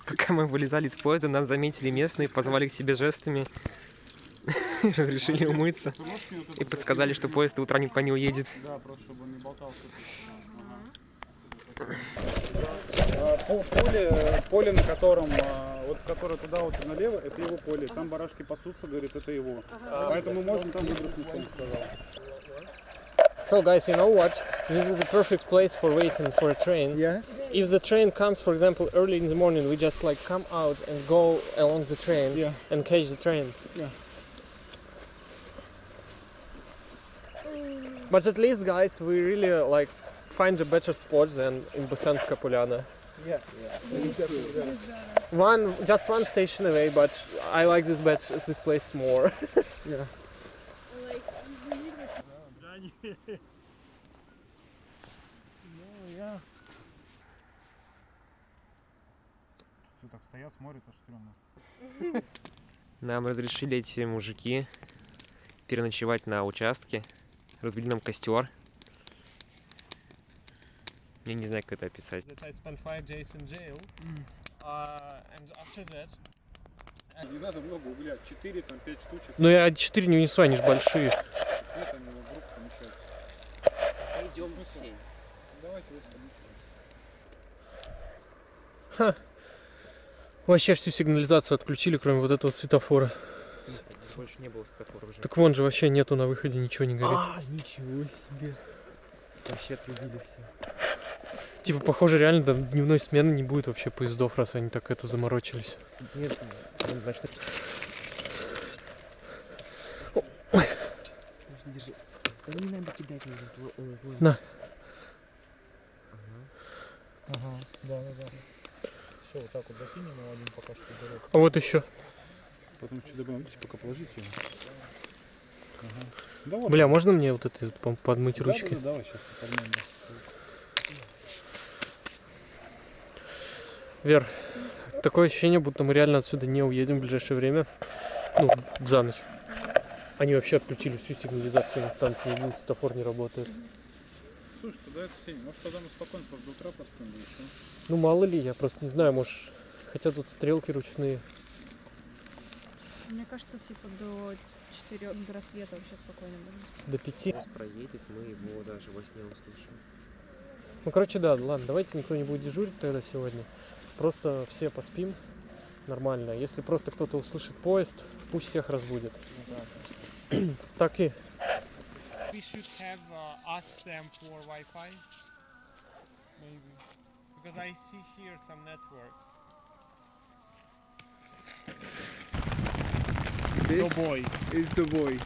Пока мы вылезали из поезда, нас заметили местные, позвали к себе жестами, решили умыться и подсказали, что поезд до утра никуда не уедет. Да, просто чтобы он не болтался. Поле, на котором, вот которое туда вот налево, это его поле. Там барашки пасутся, говорит, это его. Поэтому мы можем там выбрать, он сказал. So guys, you know what? This is the perfect place for waiting for a train. Yeah. If the train comes, for example, early in the morning, we just like come out and go along the train and catch the train. Yeah. But at least, guys, we really like find a better spot than in Bosanska Polyana. Yeah. Just one station away, but I like this place more. Yeah. Все так стоят, смотрят, аж стрёмно. Нам разрешили эти мужики переночевать на участке, разбили нам костер. Я не знаю, как это описать. I spent 5 days in jail, and after that. Не надо много угля, 4, там 5 штучек. Ну я 4 не унесу, они же большие. Вот они в группу помещаются. Пойдем все. Давайте вы сходите. Ха. Вообще всю сигнализацию отключили, кроме вот этого светофора. Больше не было светофора уже. Так вон же вообще нету на выходе, ничего не горит. Ничего себе. Вообще отрубили все. Типа, похоже, реально до дневной смены не будет вообще поездов, раз они так это заморочились. Нет, значит... Держи. Да не надо кидать мне злой. На. Ага, да. Все, вот так вот закинем его один пока что дорог. А вот еще. Потом что добавим, пока положите его. Ага. Да вот. Бля, можно мне вот это подмыть ручки? Да, давай сейчас подмоем. Вер, такое ощущение, будто мы реально отсюда не уедем в ближайшее время. Ну, за ночь. Они вообще отключили всю сигнализацию на станции, ни светофор не работает. Слушай, тогда это 7. Может, тогда мы спокойно до утра поспим, да еще? Ну, мало ли, я просто не знаю, может... Хотя тут стрелки ручные. Мне кажется, типа до 4 до рассвета вообще спокойно будет. До 5. Проедет, мы его даже во сне услышим. Ну, короче, да, ладно, давайте никто не будет дежурить тогда сегодня. Просто все поспим нормально. Если просто кто-то услышит поезд, пусть всех разбудит. Так и. We should have asked them for Wi-Fi. Maybe. Because I see here some network. This Boy. is the boy.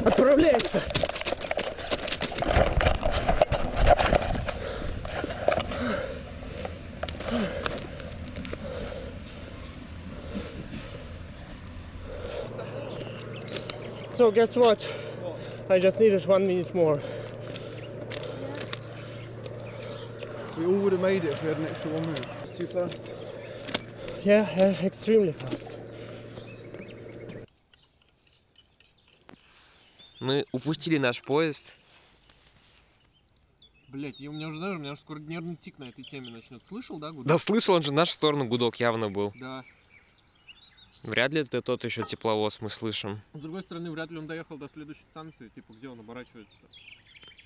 Отправляется! So guess what? I just needed 1 minute more. We all would have made it if we had an extra 1 minute. It's too fast. Yeah, extremely fast. Мы упустили наш поезд. Блять, у меня уже скоро нервный тик на этой теме начнет. Слышал, да, гудок? Да слышал, он же в нашу сторону гудок явно был. Да. Вряд ли это тот еще тепловоз мы слышим. С другой стороны, вряд ли он доехал до следующей станции, типа, где он оборачивается.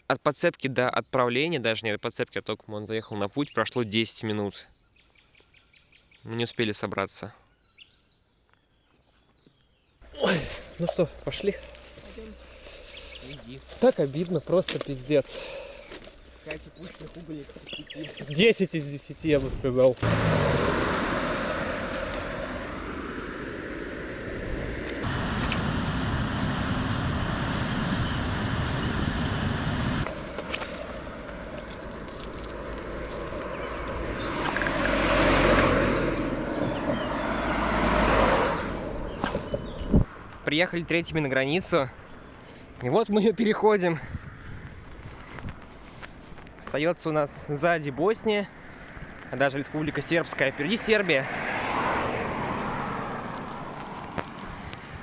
От подцепки до отправления, даже не от подцепки, а только он заехал на путь, прошло 10 минут. Мы не успели собраться. Ой, ну что, пошли? Иди. Так обидно, просто пиздец. 5 пушных угольных из 10. 10 из 10, я бы сказал. Приехали третьими на границу. И вот мы ее переходим. Остается у нас сзади Босния, а даже Республика Сербская, впереди Сербия.